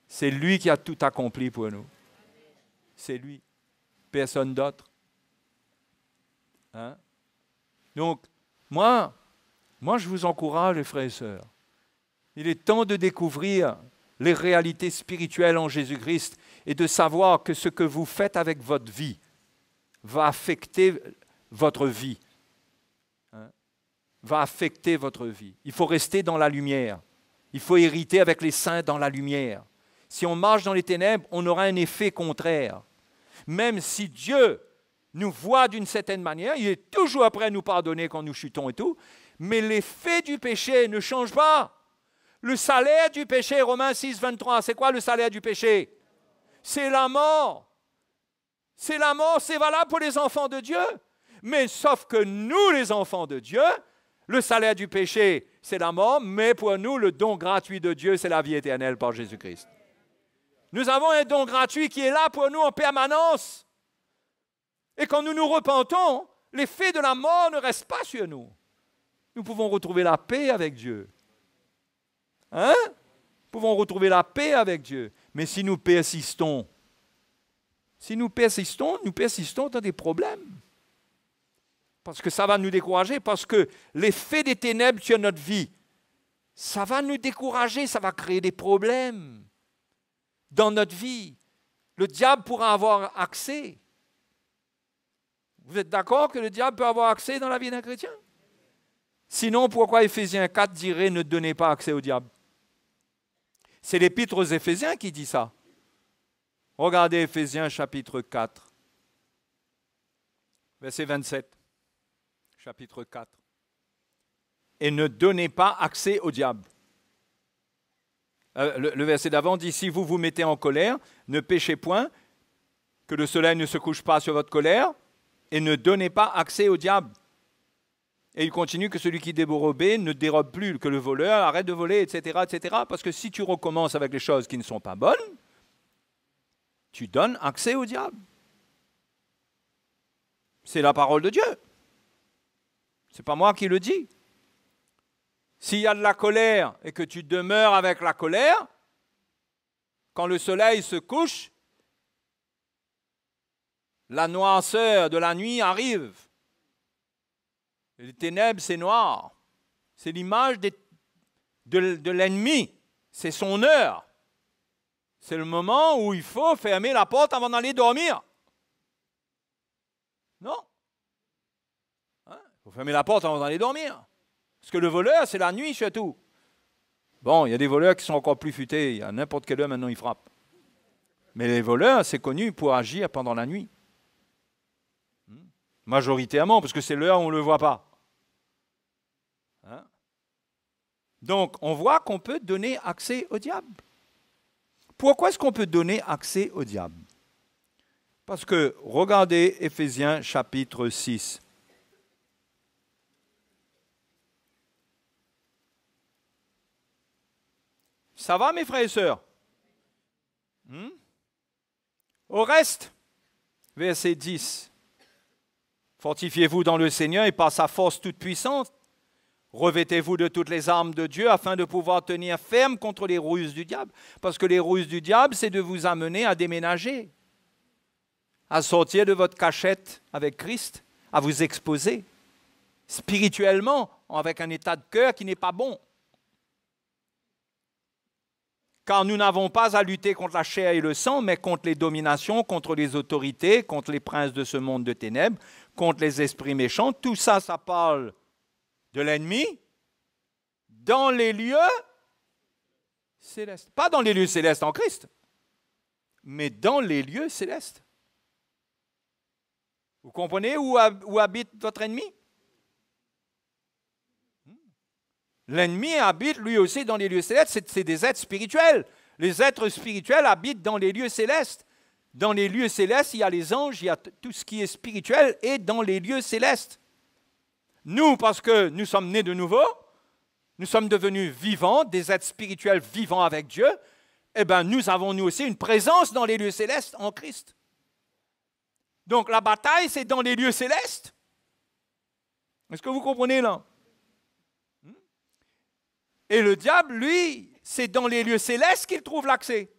C'est lui qui a tout accompli pour nous. C'est lui. Personne d'autre. Hein? Donc, moi, je vous encourage, les frères et sœurs. Il est temps de découvrir les réalités spirituelles en Jésus-Christ et de savoir que ce que vous faites avec votre vie va affecter votre vie. Va affecter votre vie. Il faut rester dans la lumière. Il faut hériter avec les saints dans la lumière. Si on marche dans les ténèbres, on aura un effet contraire. Même si Dieu nous voit d'une certaine manière, il est toujours prêt à nous pardonner quand nous chutons et tout, mais l'effet du péché ne change pas. Le salaire du péché, Romains 6, 23, c'est quoi le salaire du péché? C'est la mort. C'est la mort, c'est valable pour les enfants de Dieu. Mais sauf que nous, les enfants de Dieu, Le salaire du péché, c'est la mort, mais pour nous, le don gratuit de Dieu, c'est la vie éternelle par Jésus-Christ. Nous avons un don gratuit qui est là pour nous en permanence. Et quand nous nous repentons, l'effet de la mort ne reste pas sur nous. Nous pouvons retrouver la paix avec Dieu. Hein? Nous pouvons retrouver la paix avec Dieu. Mais si nous persistons dans des problèmes. Parce que ça va nous décourager, parce que l'effet des ténèbres sur notre vie, ça va nous décourager, ça va créer des problèmes dans notre vie. Le diable pourra avoir accès. Vous êtes d'accord que le diable peut avoir accès dans la vie d'un chrétien? Sinon, pourquoi Éphésiens 4 dirait « Ne donnez pas accès au diable » ? C'est l'Épître aux Éphésiens qui dit ça. Regardez Éphésiens chapitre 4, verset 27. Chapitre 4. Et ne donnez pas accès au diable. Le verset d'avant dit, si vous vous mettez en colère, ne péchez point, que le soleil ne se couche pas sur votre colère, et ne donnez pas accès au diable. Et il continue que celui qui dérobe ne dérobe plus, que le voleur arrête de voler, etc., etc. Parce que si tu recommences avec les choses qui ne sont pas bonnes, tu donnes accès au diable. C'est la parole de Dieu. Ce n'est pas moi qui le dis. S'il y a de la colère et que tu demeures avec la colère, quand le soleil se couche, la noirceur de la nuit arrive. Et les ténèbres, c'est noir. C'est l'image de l'ennemi. C'est son heure. C'est le moment où il faut fermer la porte avant d'aller dormir. Non. Il faut fermer la porte avant d'aller dormir. Parce que le voleur, c'est la nuit surtout. Bon, il y a des voleurs qui sont encore plus futés. Il y a n'importe quelle heure maintenant, ils frappent. Mais les voleurs, c'est connu pour agir pendant la nuit. Majoritairement, parce que c'est l'heure où on ne le voit pas. Donc, on voit qu'on peut donner accès au diable. Pourquoi est-ce qu'on peut donner accès au diable? Parce que, regardez Éphésiens chapitre 6. Ça va, mes frères et sœurs? Au reste, verset 10. Fortifiez-vous dans le Seigneur et par sa force toute puissante, revêtez-vous de toutes les armes de Dieu afin de pouvoir tenir ferme contre les ruses du diable. Parce que les ruses du diable, c'est de vous amener à déménager, à sortir de votre cachette avec Christ, à vous exposer spirituellement avec un état de cœur qui n'est pas bon. Car nous n'avons pas à lutter contre la chair et le sang, mais contre les dominations, contre les autorités, contre les princes de ce monde de ténèbres, contre les esprits méchants. Tout ça, ça parle de l'ennemi dans les lieux célestes. Pas dans les lieux célestes en Christ, mais dans les lieux célestes. Vous comprenez où habite votre ennemi? L'ennemi habite lui aussi dans les lieux célestes, c'est des êtres spirituels. Les êtres spirituels habitent dans les lieux célestes. Dans les lieux célestes, il y a les anges, il y a tout ce qui est spirituel et dans les lieux célestes. Nous, parce que nous sommes nés de nouveau, nous sommes devenus vivants, des êtres spirituels vivants avec Dieu, eh bien, nous avons nous aussi une présence dans les lieux célestes en Christ. Donc la bataille, c'est dans les lieux célestes. Est-ce que vous comprenez là? Et le diable, lui, c'est dans les lieux célestes qu'il trouve l'accès.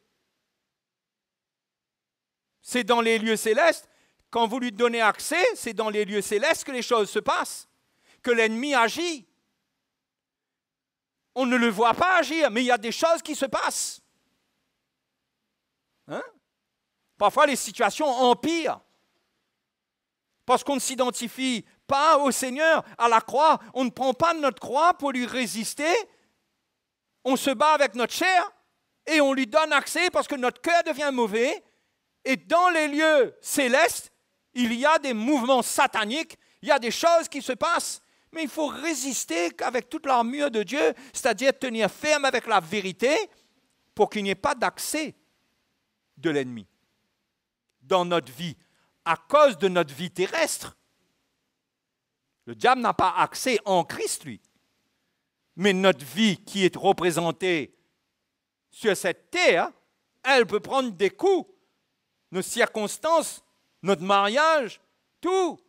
C'est dans les lieux célestes, quand vous lui donnez accès, c'est dans les lieux célestes que les choses se passent, que l'ennemi agit. On ne le voit pas agir, mais il y a des choses qui se passent. Parfois, les situations empirent. Parce qu'on ne s'identifie pas au Seigneur, à la croix. On ne prend pas notre croix pour lui résister. On se bat avec notre chair et on lui donne accès parce que notre cœur devient mauvais. Et dans les lieux célestes, il y a des mouvements sataniques, il y a des choses qui se passent. Mais il faut résister avec toute l'armure de Dieu, c'est-à-dire tenir ferme avec la vérité pour qu'il n'y ait pas d'accès de l'ennemi dans notre vie, à cause de notre vie terrestre. Le diable n'a pas accès en Christ, lui. Mais notre vie qui est représentée sur cette terre, elle peut prendre des coups. Nos circonstances, notre mariage, tout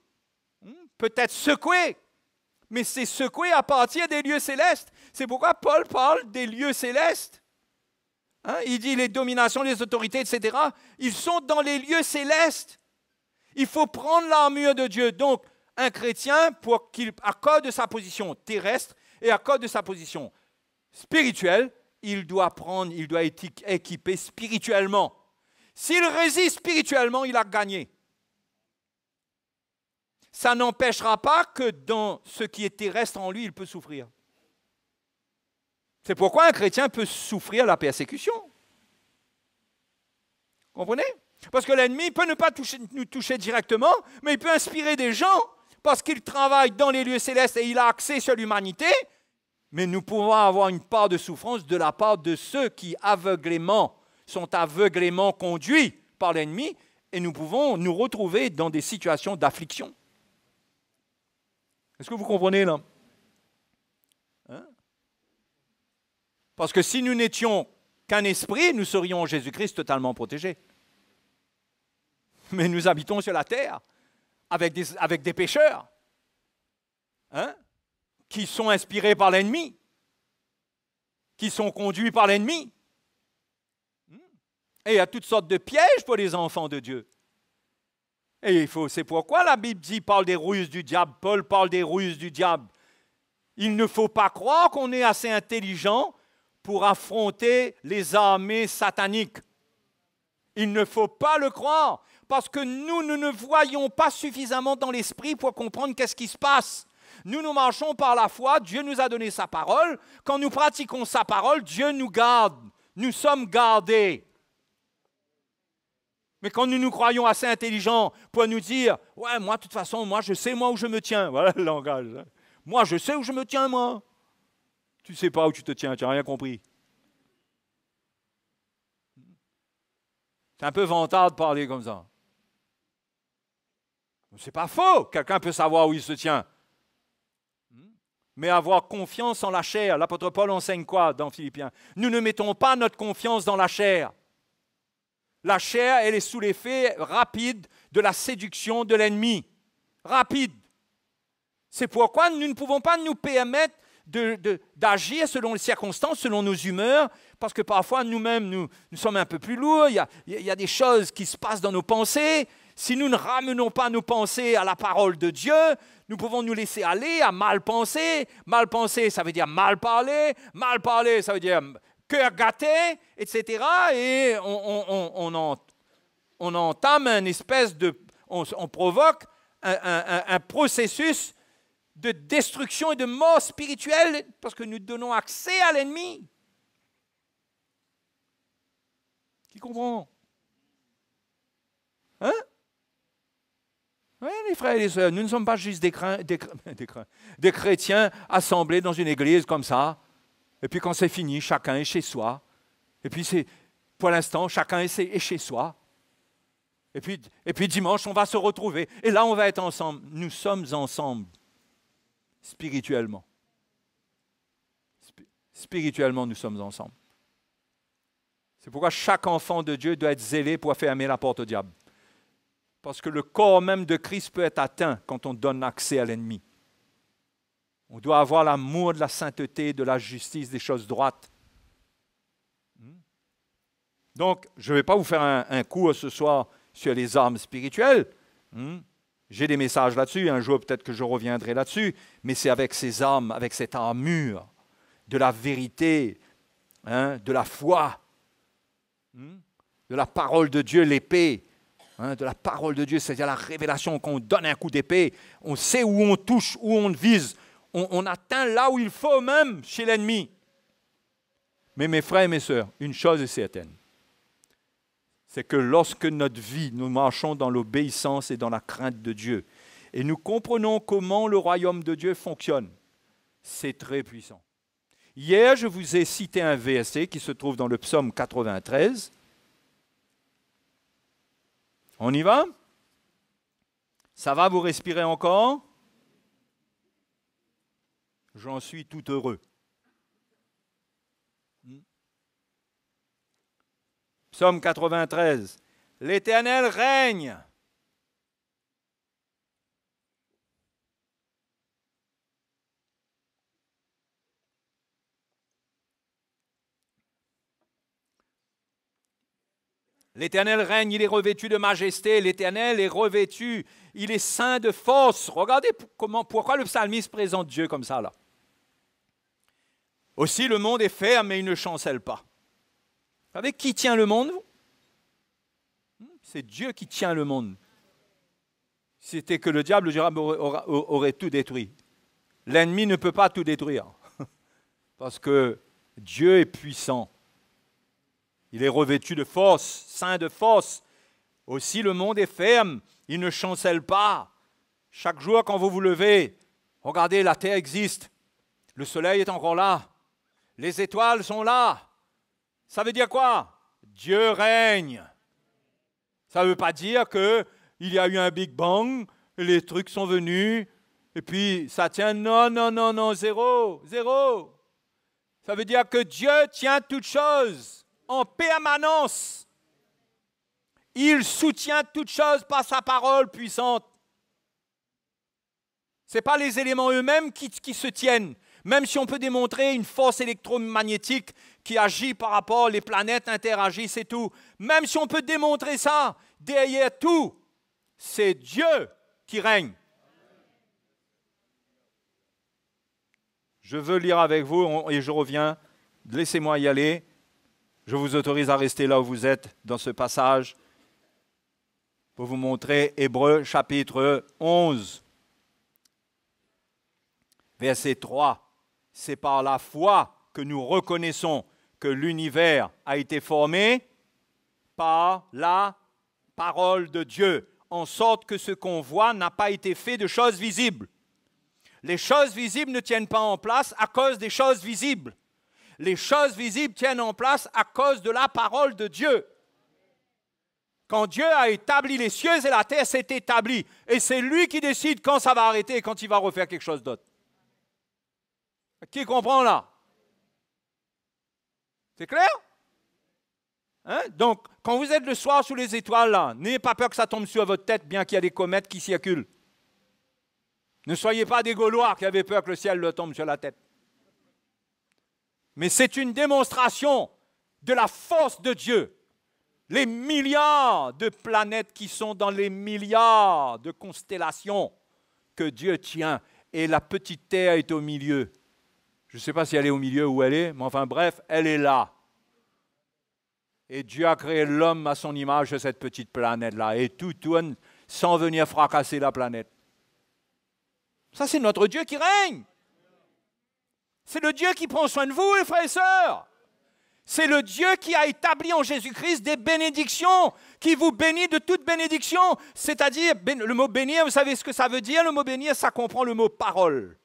peut être secoué. Mais c'est secoué à partir des lieux célestes. C'est pourquoi Paul parle des lieux célestes. Il dit les dominations, les autorités, etc. Ils sont dans les lieux célestes. Il faut prendre l'armure de Dieu. Donc, un chrétien, pour qu'il accorde sa position terrestre et accorde sa position spirituelle, il doit être équipé spirituellement. S'il résiste spirituellement, il a gagné. Ça n'empêchera pas que dans ce qui est terrestre en lui, il peut souffrir. C'est pourquoi un chrétien peut souffrir la persécution. Comprenez? Parce que l'ennemi peut ne pas nous toucher directement, mais il peut inspirer des gens parce qu'il travaille dans les lieux célestes et il a accès sur l'humanité. Mais nous pouvons avoir une part de souffrance de la part de ceux qui sont aveuglément conduits par l'ennemi et nous pouvons nous retrouver dans des situations d'affliction. Est-ce que vous comprenez là? Parce que si nous n'étions qu'un esprit, nous serions en Jésus-Christ totalement protégés. Mais nous habitons sur la terre avec des pécheurs qui sont inspirés par l'ennemi, qui sont conduits par l'ennemi. Et il y a toutes sortes de pièges pour les enfants de Dieu. Et c'est pourquoi la Bible parle des ruses du diable. Paul parle des ruses du diable. Il ne faut pas croire qu'on est assez intelligent pour affronter les armées sataniques. Il ne faut pas le croire, parce que nous ne voyons pas suffisamment dans l'esprit pour comprendre qu'est-ce qui se passe. Nous marchons par la foi, Dieu nous a donné sa parole. Quand nous pratiquons sa parole, Dieu nous garde. Nous sommes gardés. Mais quand nous nous croyons assez intelligents pour nous dire « Ouais, moi, de toute façon, moi, je sais où je me tiens. » Voilà le langage. Moi, je sais où je me tiens, moi. Tu ne sais pas où tu te tiens, tu n'as rien compris. C'est un peu vantard de parler comme ça. Ce n'est pas faux, quelqu'un peut savoir où il se tient. Mais avoir confiance en la chair, l'apôtre Paul enseigne quoi dans Philippiens? Nous ne mettons pas notre confiance dans la chair. La chair, elle est sous l'effet rapide de la séduction de l'ennemi. Rapide. C'est pourquoi nous ne pouvons pas nous permettre d'agir selon les circonstances, selon nos humeurs, parce que parfois nous-mêmes, nous sommes un peu plus lourds, il y a des choses qui se passent dans nos pensées. Si nous ne ramenons pas nos pensées à la parole de Dieu, nous pouvons nous laisser aller à mal penser. Mal penser, ça veut dire mal parler. Mal parler, ça veut dire cœur gâté, etc. Et on entame une espèce de... On provoque un processus de destruction et de mort spirituelle parce que nous donnons accès à l'ennemi. Qui comprend? Hein? Oui, les frères et les sœurs, nous ne sommes pas juste des chrétiens assemblés dans une église comme ça. Et puis quand c'est fini, chacun est chez soi. Et puis pour l'instant, chacun est chez soi. Et puis dimanche, on va se retrouver. Et là, on va être ensemble. Nous sommes ensemble. Spirituellement. Spirituellement, nous sommes ensemble. C'est pourquoi chaque enfant de Dieu doit être zélé pour fermer la porte au diable. Parce que le corps même de Christ peut être atteint quand on donne accès à l'ennemi. On doit avoir l'amour de la sainteté, de la justice, des choses droites. Donc, je ne vais pas vous faire un cours ce soir sur les armes spirituelles. J'ai des messages là-dessus, un jour peut-être que je reviendrai là-dessus, mais c'est avec ces armes, avec cette armure de la vérité, de la foi, de la parole de Dieu, l'épée, de la parole de Dieu, c'est-à-dire la révélation qu'on donne un coup d'épée, on sait où on touche, où on vise, on atteint là où il faut même chez l'ennemi. Mais mes frères et mes sœurs, une chose est certaine, c'est que lorsque notre vie, nous marchons dans l'obéissance et dans la crainte de Dieu, et nous comprenons comment le royaume de Dieu fonctionne, c'est très puissant. Hier, je vous ai cité un verset qui se trouve dans le psaume 93. On y va? Ça va, vous respirez encore? j'en suis tout heureux. Psaume 93. L'Éternel règne. L'Éternel règne, il est revêtu de majesté, l'Éternel est revêtu, il est ceint de force. Regardez pourquoi le psalmiste présente Dieu comme ça là. Aussi le monde est ferme mais il ne chancelle pas. Vous savez qui tient le monde? C'est Dieu qui tient le monde. Si c'était que le diable aurait tout détruit. L'ennemi ne peut pas tout détruire. Parce que Dieu est puissant. Il est revêtu de force, ceint de force. Aussi le monde est ferme, il ne chancelle pas. Chaque jour quand vous vous levez, regardez, la terre existe. Le soleil est encore là. Les étoiles sont là. Ça veut dire quoi? Dieu règne. Ça ne veut pas dire qu'il y a eu un Big Bang, les trucs sont venus, et puis ça tient. Non, zéro. Ça veut dire que Dieu tient toutes choses en permanence. Il soutient toutes choses par sa parole puissante. Ce n'est pas les éléments eux-mêmes qui se tiennent. Même si on peut démontrer une force électromagnétique qui agit par rapport, les planètes interagissent et tout. Même si on peut démontrer ça, derrière tout, c'est Dieu qui règne. Je veux lire avec vous et je reviens. Laissez-moi y aller. Je vous autorise à rester là où vous êtes dans ce passage pour vous montrer Hébreux chapitre 11, verset 3. C'est par la foi que nous reconnaissons que l'univers a été formé par la parole de Dieu, en sorte que ce qu'on voit n'a pas été fait de choses visibles. Les choses visibles ne tiennent pas en place à cause des choses visibles. Les choses visibles tiennent en place à cause de la parole de Dieu. Quand Dieu a établi les cieux et la terre, c'est établi. Et c'est lui qui décide quand ça va arrêter et quand il va refaire quelque chose d'autre. Qui comprend là? C'est clair? Hein? Donc, quand vous êtes le soir sous les étoiles, là, n'ayez pas peur que ça tombe sur votre tête, bien qu'il y a des comètes qui circulent. Ne soyez pas des Gaulois qui avaient peur que le ciel leur tombe sur la tête. Mais c'est une démonstration de la force de Dieu. Les milliards de planètes qui sont dans les milliards de constellations que Dieu tient, et la petite terre est au milieu. Je ne sais pas si elle est au milieu ou où elle est, mais enfin bref, elle est là. Et Dieu a créé l'homme à son image de cette petite planète-là. Et tout tourne sans venir fracasser la planète. Ça, c'est notre Dieu qui règne. C'est le Dieu qui prend soin de vous, les frères et sœurs. C'est le Dieu qui a établi en Jésus-Christ des bénédictions, qui vous bénit de toute bénédiction. C'est-à-dire, le mot bénir, vous savez ce que ça veut dire? Le mot bénir, ça comprend le mot parole.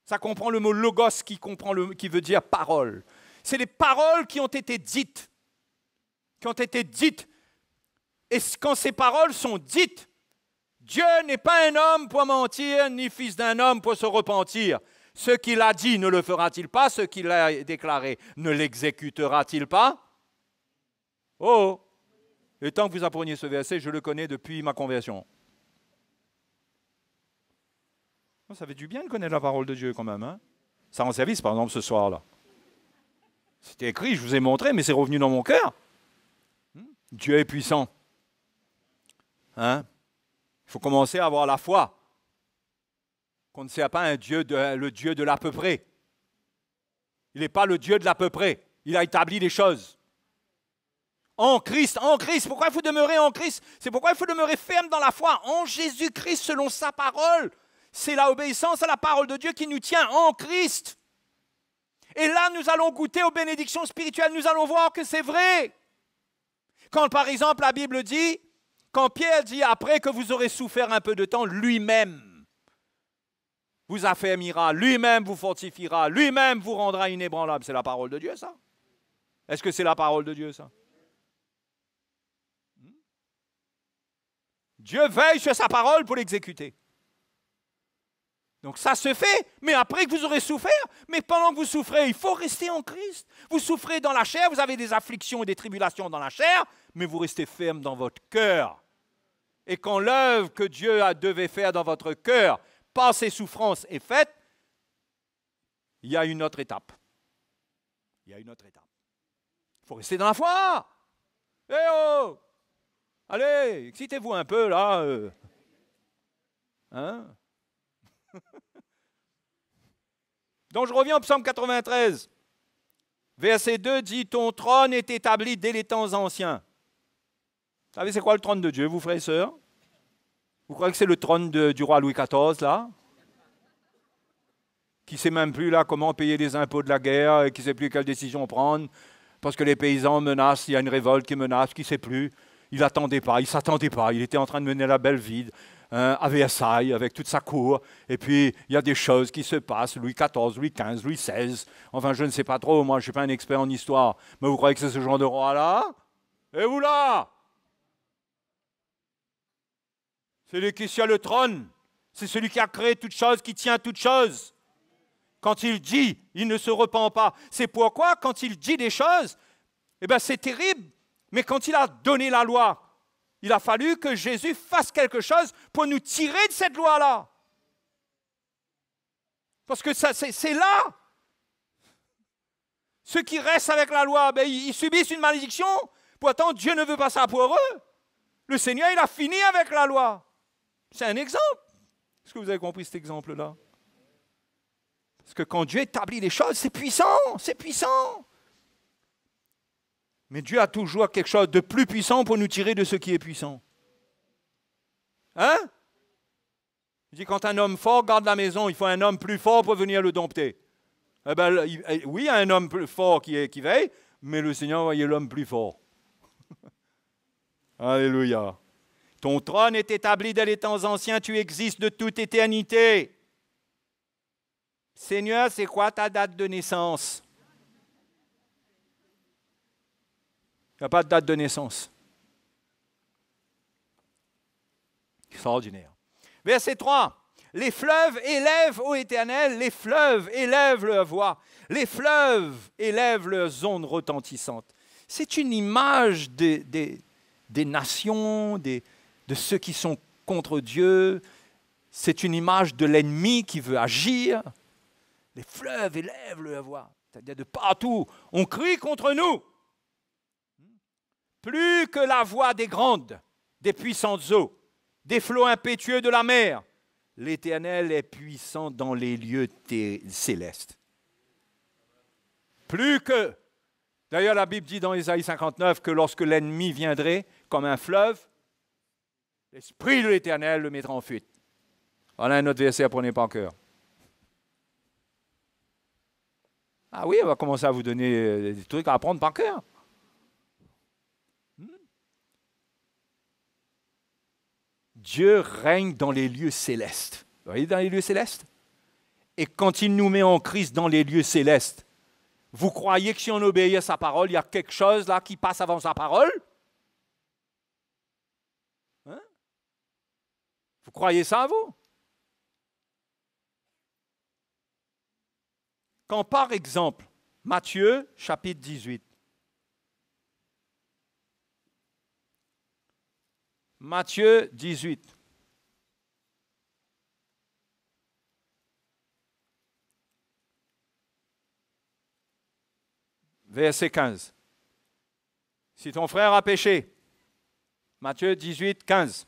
Ça comprend le mot logos qui veut dire parole. C'est les paroles qui ont été dites. Et quand ces paroles sont dites, Dieu n'est pas un homme pour mentir, ni fils d'un homme pour se repentir. Ce qu'il a dit, ne le fera-t-il pas? Ce qu'il a déclaré, ne l'exécutera-t-il pas? Oh! Et tant que vous appreniez ce verset, je le connais depuis ma conversion. Ça fait du bien de connaître la parole de Dieu quand même. Hein? Ça rend service, par exemple, ce soir-là. C'était écrit, je vous ai montré, mais c'est revenu dans mon cœur. Dieu est puissant. Hein? Il faut commencer à avoir la foi. Qu'on ne soit pas le Dieu de l'à peu près. Il n'est pas le Dieu de l'à peu près. Il a établi les choses. En Christ. Pourquoi il faut demeurer en Christ? C'est pourquoi il faut demeurer ferme dans la foi. En Jésus-Christ, selon sa parole. C'est l'obéissance à la parole de Dieu qui nous tient en Christ. Et là, nous allons goûter aux bénédictions spirituelles. Nous allons voir que c'est vrai. Quand, par exemple, la Bible dit, quand Pierre dit, après que vous aurez souffert un peu de temps, lui-même vous affermira, lui-même vous fortifiera, lui-même vous rendra inébranlable. C'est la parole de Dieu, ça? Est-ce que c'est la parole de Dieu, ça? Dieu veille sur sa parole pour l'exécuter. Donc ça se fait, mais après que vous aurez souffert, mais pendant que vous souffrez, il faut rester en Christ. Vous souffrez dans la chair, vous avez des afflictions et des tribulations dans la chair, mais vous restez ferme dans votre cœur. Et quand l'œuvre que Dieu devait faire dans votre cœur, par ses souffrances, est faite, il y a une autre étape. Il y a une autre étape. Il faut rester dans la foi. Eh oh! Allez, excitez-vous un peu là. Hein? Donc je reviens au psaume 93. Verset 2 dit « Ton trône est établi dès les temps anciens ». Vous savez c'est quoi le trône de Dieu, vous frères et sœurs? Vous croyez que c'est le trône du roi Louis XIV, là? Qui ne sait même plus là comment payer les impôts de la guerre, et qui ne sait plus quelle décision prendre, parce que les paysans menacent, il y a une révolte qui menace, qui ne sait plus. Il n'attendait pas, il ne s'attendait pas, il était en train de mener la belle vie à Versailles avec toute sa cour. Et puis, il y a des choses qui se passent, Louis XIV, Louis XV, Louis XVI. Enfin, je ne sais pas trop, moi, je ne suis pas un expert en histoire. Mais vous croyez que c'est ce genre de roi-là? Et vous là? C'est lui qui a le trône. C'est celui qui a créé toute chose, qui tient toute chose. Quand il dit, il ne se repent pas. C'est pourquoi, quand il dit des choses, eh bien, c'est terrible. Mais quand il a donné la loi, il a fallu que Jésus fasse quelque chose pour nous tirer de cette loi-là. Parce que c'est là. Ceux qui restent avec la loi, ben, ils subissent une malédiction. Pourtant, Dieu ne veut pas ça pour eux. Le Seigneur, il a fini avec la loi. C'est un exemple. Est-ce que vous avez compris cet exemple-là? Parce que quand Dieu établit les choses, c'est puissant, c'est puissant. Mais Dieu a toujours quelque chose de plus puissant pour nous tirer de ce qui est puissant. Hein? Il dit, quand un homme fort garde la maison, il faut un homme plus fort pour venir le dompter. Eh ben, oui, il y a un homme plus fort qui veille, mais le Seigneur voyait l'homme plus fort. Alléluia. Ton trône est établi dès les temps anciens, tu existes de toute éternité. Seigneur, c'est quoi ta date de naissance? Il n'y a pas de date de naissance. Extraordinaire. Verset 3. Les fleuves élèvent, ô Éternel, les fleuves élèvent leur voix. Les fleuves élèvent leurs ondes retentissantes. C'est une image des nations, de ceux qui sont contre Dieu. C'est une image de l'ennemi qui veut agir. Les fleuves élèvent leur voix. C'est-à-dire de partout, on crie contre nous. Plus que la voix des grandes, des puissantes eaux, des flots impétueux de la mer, l'Éternel est puissant dans les lieux célestes. Plus que, d'ailleurs la Bible dit dans Ésaïe 59 que lorsque l'ennemi viendrait comme un fleuve, l'Esprit de l'Éternel le mettra en fuite. Voilà un autre verset, apprenez par cœur. Ah oui, on va commencer à vous donner des trucs à apprendre par cœur. Dieu règne dans les lieux célestes. Vous voyez, dans les lieux célestes? Et quand il nous met en Christ dans les lieux célestes, vous croyez que si on obéit à sa parole, il y a quelque chose là qui passe avant sa parole? Hein? Vous croyez ça, vous? Quand par exemple, Matthieu chapitre 18, Matthieu 18. Verset 15. Si ton frère a péché, Matthieu 18, 15.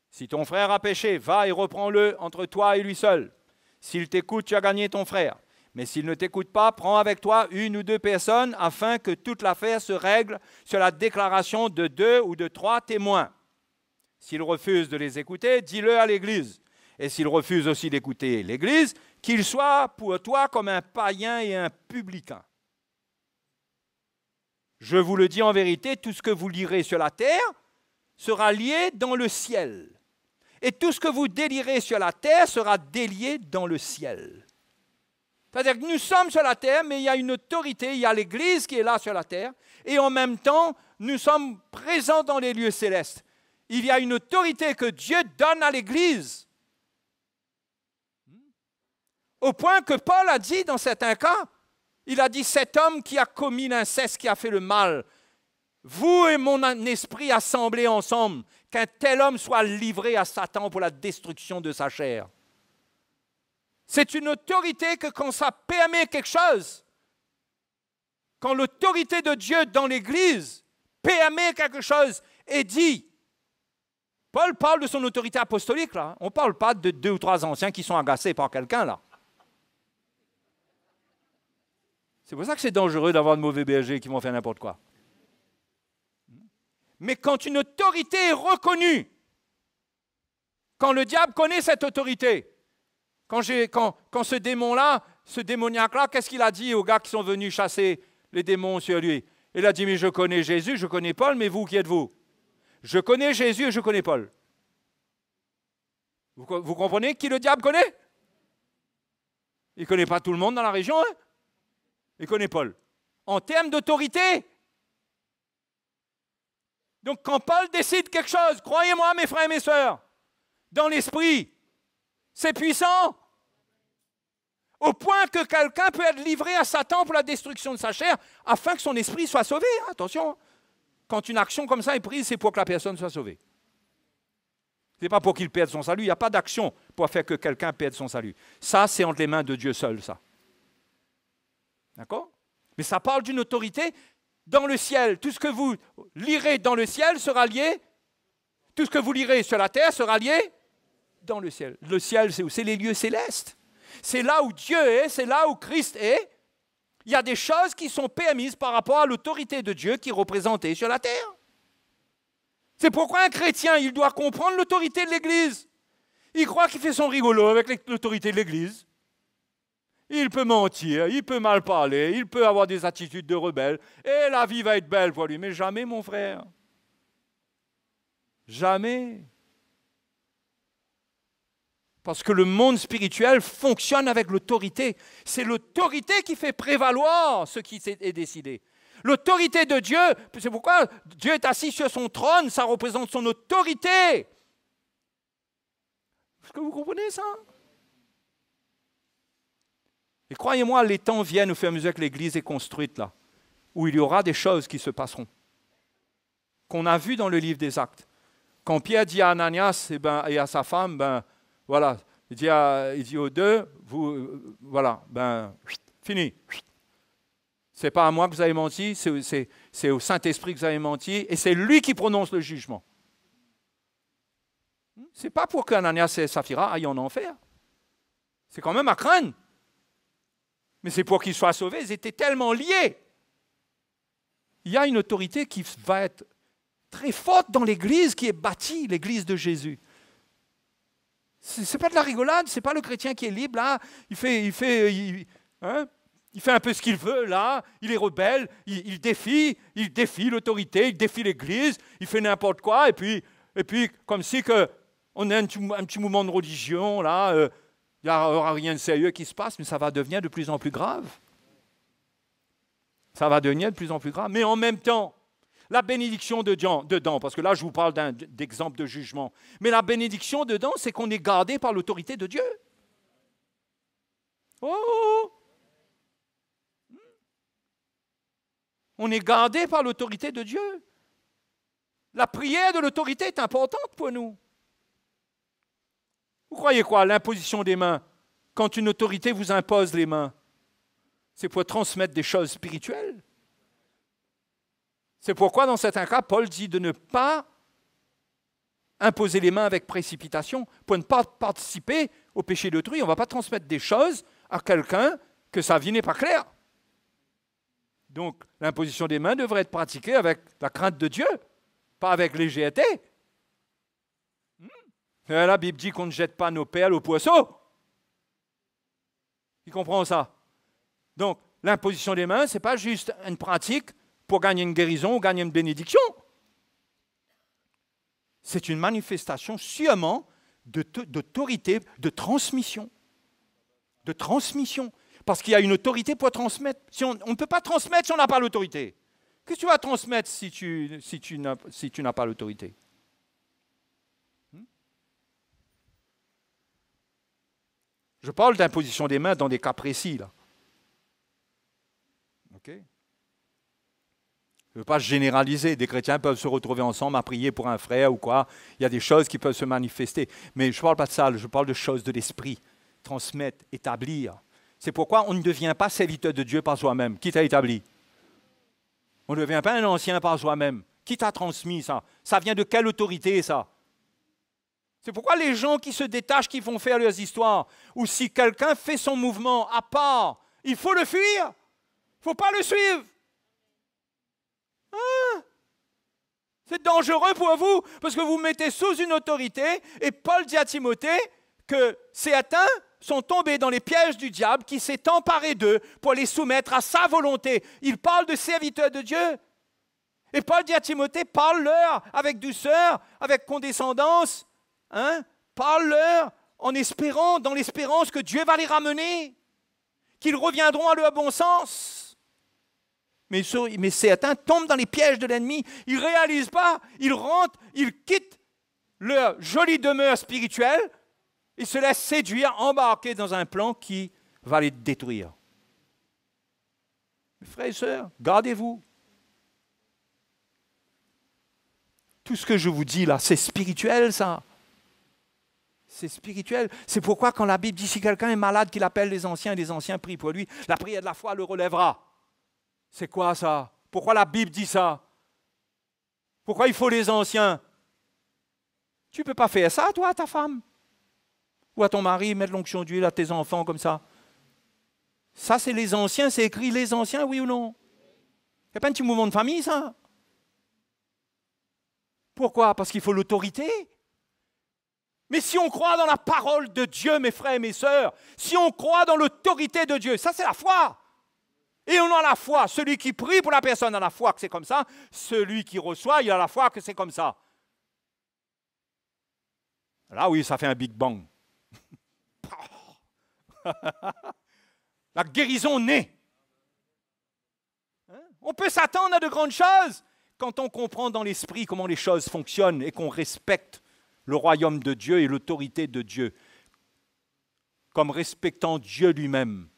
Si ton frère a péché, va et reprends-le entre toi et lui seul. S'il t'écoute, tu as gagné ton frère. Mais s'il ne t'écoute pas, prends avec toi une ou deux personnes afin que toute l'affaire se règle sur la déclaration de 2 ou de 3 témoins. S'il refuse de les écouter, dis-le à l'Église. Et s'il refuse aussi d'écouter l'Église, qu'il soit pour toi comme un païen et un publicain. Je vous le dis en vérité, tout ce que vous lirez sur la terre sera lié dans le ciel. Et tout ce que vous délirez sur la terre sera délié dans le ciel. C'est-à-dire que nous sommes sur la terre, mais il y a une autorité, il y a l'Église qui est là sur la terre, et en même temps, nous sommes présents dans les lieux célestes. Il y a une autorité que Dieu donne à l'Église. Au point que Paul a dit dans certains cas, il a dit, cet homme qui a commis l'inceste, qui a fait le mal, vous et mon esprit assemblés ensemble, qu'un tel homme soit livré à Satan pour la destruction de sa chair. C'est une autorité que quand ça permet quelque chose, quand l'autorité de Dieu dans l'Église permet quelque chose et dit, Paul parle de son autorité apostolique, là. On ne parle pas de 2 ou 3 anciens qui sont agacés par quelqu'un, là. C'est pour ça que c'est dangereux d'avoir de mauvais bergers qui vont faire n'importe quoi. Mais quand une autorité est reconnue, quand le diable connaît cette autorité, quand ce démon-là, ce démoniaque-là, qu'est-ce qu'il a dit aux gars qui sont venus chasser les démons sur lui? Il a dit, mais je connais Jésus, je connais Paul, mais vous, qui êtes-vous? Je connais Jésus et je connais Paul. Vous comprenez qui le diable connaît? Il ne connaît pas tout le monde dans la région, hein? Il connaît Paul. En termes d'autorité. Donc quand Paul décide quelque chose, croyez-moi mes frères et mes sœurs, dans l'esprit, c'est puissant. Au point que quelqu'un peut être livré à Satan pour la destruction de sa chair, afin que son esprit soit sauvé. Attention, quand une action comme ça est prise, c'est pour que la personne soit sauvée. Ce n'est pas pour qu'il perde son salut. Il n'y a pas d'action pour faire que quelqu'un perde son salut. Ça, c'est entre les mains de Dieu seul, ça. D'accord? Mais ça parle d'une autorité dans le ciel. Tout ce que vous lirez dans le ciel sera lié. Tout ce que vous lirez sur la terre sera lié dans le ciel. Le ciel, c'est où? C'est les lieux célestes. C'est là où Dieu est, c'est là où Christ est. Il y a des choses qui sont permises par rapport à l'autorité de Dieu qui est représentée sur la terre. C'est pourquoi un chrétien, il doit comprendre l'autorité de l'Église. Il croit qu'il fait son rigolo avec l'autorité de l'Église. Il peut mentir, il peut mal parler, il peut avoir des attitudes de rebelle, et la vie va être belle pour lui. Mais jamais, mon frère. Jamais. Parce que le monde spirituel fonctionne avec l'autorité. C'est l'autorité qui fait prévaloir ce qui est décidé. L'autorité de Dieu, c'est pourquoi Dieu est assis sur son trône, ça représente son autorité. Est-ce que vous comprenez ça? Et croyez-moi, les temps viennent au fur et à mesure que l'Église est construite là, où il y aura des choses qui se passeront, qu'on a vues dans le livre des Actes. Quand Pierre dit à Ananias et à sa femme, voilà, il dit aux deux, voilà, fini. Ce n'est pas à moi que vous avez menti, c'est au Saint-Esprit que vous avez menti, et c'est lui qui prononce le jugement. Ce n'est pas pour qu'Ananias et Saphira aillent en enfer. C'est quand même à craindre. Mais c'est pour qu'ils soient sauvés, ils étaient tellement liés. Il y a une autorité qui va être très forte dans l'Église qui est bâtie, l'Église de Jésus. Ce n'est pas de la rigolade, ce n'est pas le chrétien qui est libre, là, il fait un peu ce qu'il veut, là, il est rebelle, il défie l'autorité, il défie l'Église, il fait n'importe quoi, et puis comme si on a un petit mouvement de religion, là, il n'y aura rien de sérieux qui se passe, mais ça va devenir de plus en plus grave. Ça va devenir de plus en plus grave. Mais en même temps, la bénédiction dedans, parce que là, je vous parle d'exemple de jugement, mais la bénédiction dedans, c'est qu'on est gardé par l'autorité de Dieu. Oh! On est gardé par l'autorité de Dieu. La prière de l'autorité est importante pour nous. Vous croyez quoi? L'imposition des mains, quand une autorité vous impose les mains, c'est pour transmettre des choses spirituelles. C'est pourquoi, dans certains cas, Paul dit de ne pas imposer les mains avec précipitation, pour ne pas participer au péché d'autrui. On ne va pas transmettre des choses à quelqu'un que sa vie n'est pas claire. Donc, l'imposition des mains devrait être pratiquée avec la crainte de Dieu, pas avec légèreté. La Bible dit qu'on ne jette pas nos perles aux poisson. Il comprend ça. Donc, l'imposition des mains, ce n'est pas juste une pratique pour gagner une guérison ou gagner une bénédiction. C'est une manifestation sûrement d'autorité, de transmission. De transmission. Parce qu'il y a une autorité pour transmettre. On ne peut pas transmettre si on n'a pas l'autorité. Qu'est-ce que tu vas transmettre si tu n'as pas l'autorité? Je parle d'imposition des mains dans des cas précis, là. OK? Je ne veux pas généraliser. Des chrétiens peuvent se retrouver ensemble à prier pour un frère ou quoi. Il y a des choses qui peuvent se manifester. Mais je ne parle pas de ça, je parle de choses de l'esprit. Transmettre, établir. C'est pourquoi on ne devient pas serviteur de Dieu par soi-même. Qui t'a établi? On ne devient pas un ancien par soi-même. Qui t'a transmis ça? Ça vient de quelle autorité, ça? C'est pourquoi les gens qui se détachent, qui vont faire leurs histoires, ou si quelqu'un fait son mouvement à part, il faut le fuir. Il ne faut pas le suivre. Hein? C'est dangereux pour vous, parce que vous vous mettez sous une autorité, et Paul dit à Timothée que certains sont tombés dans les pièges du diable qui s'est emparé d'eux pour les soumettre à sa volonté. Il parle de serviteurs de Dieu. Et Paul dit à Timothée, parle-leur avec douceur, avec condescendance. Hein? Parle-leur en espérant, dans l'espérance que Dieu va les ramener, qu'ils reviendront à leur bon sens. Mais certains tombent dans les pièges de l'ennemi, ils ne réalisent pas, ils rentrent, ils quittent leur jolie demeure spirituelle, ils se laissent séduire, embarquer dans un plan qui va les détruire. Mes frères et sœurs, gardez-vous. Tout ce que je vous dis là, c'est spirituel ça. C'est spirituel. C'est pourquoi quand la Bible dit si quelqu'un est malade, qu'il appelle les anciens prient pour lui, la prière de la foi le relèvera. C'est quoi ça? Pourquoi la Bible dit ça? Pourquoi il faut les anciens? Tu ne peux pas faire ça, toi, à ta femme? Ou à ton mari, mettre l'onction d'huile à tes enfants comme ça? Ça, c'est les anciens, c'est écrit les anciens, oui ou non? Il n'y a pas un petit mouvement de famille, ça? Pourquoi? Parce qu'il faut l'autorité. Mais si on croit dans la parole de Dieu, mes frères et mes sœurs, si on croit dans l'autorité de Dieu, ça c'est la foi. Et on a la foi. Celui qui prie pour la personne a la foi que c'est comme ça. Celui qui reçoit, il a la foi que c'est comme ça. Là, oui, ça fait un Big Bang. La guérison naît. Hein? On peut s'attendre à de grandes choses quand on comprend dans l'esprit comment les choses fonctionnent et qu'on respecte le royaume de Dieu et l'autorité de Dieu, comme respectant Dieu lui-même.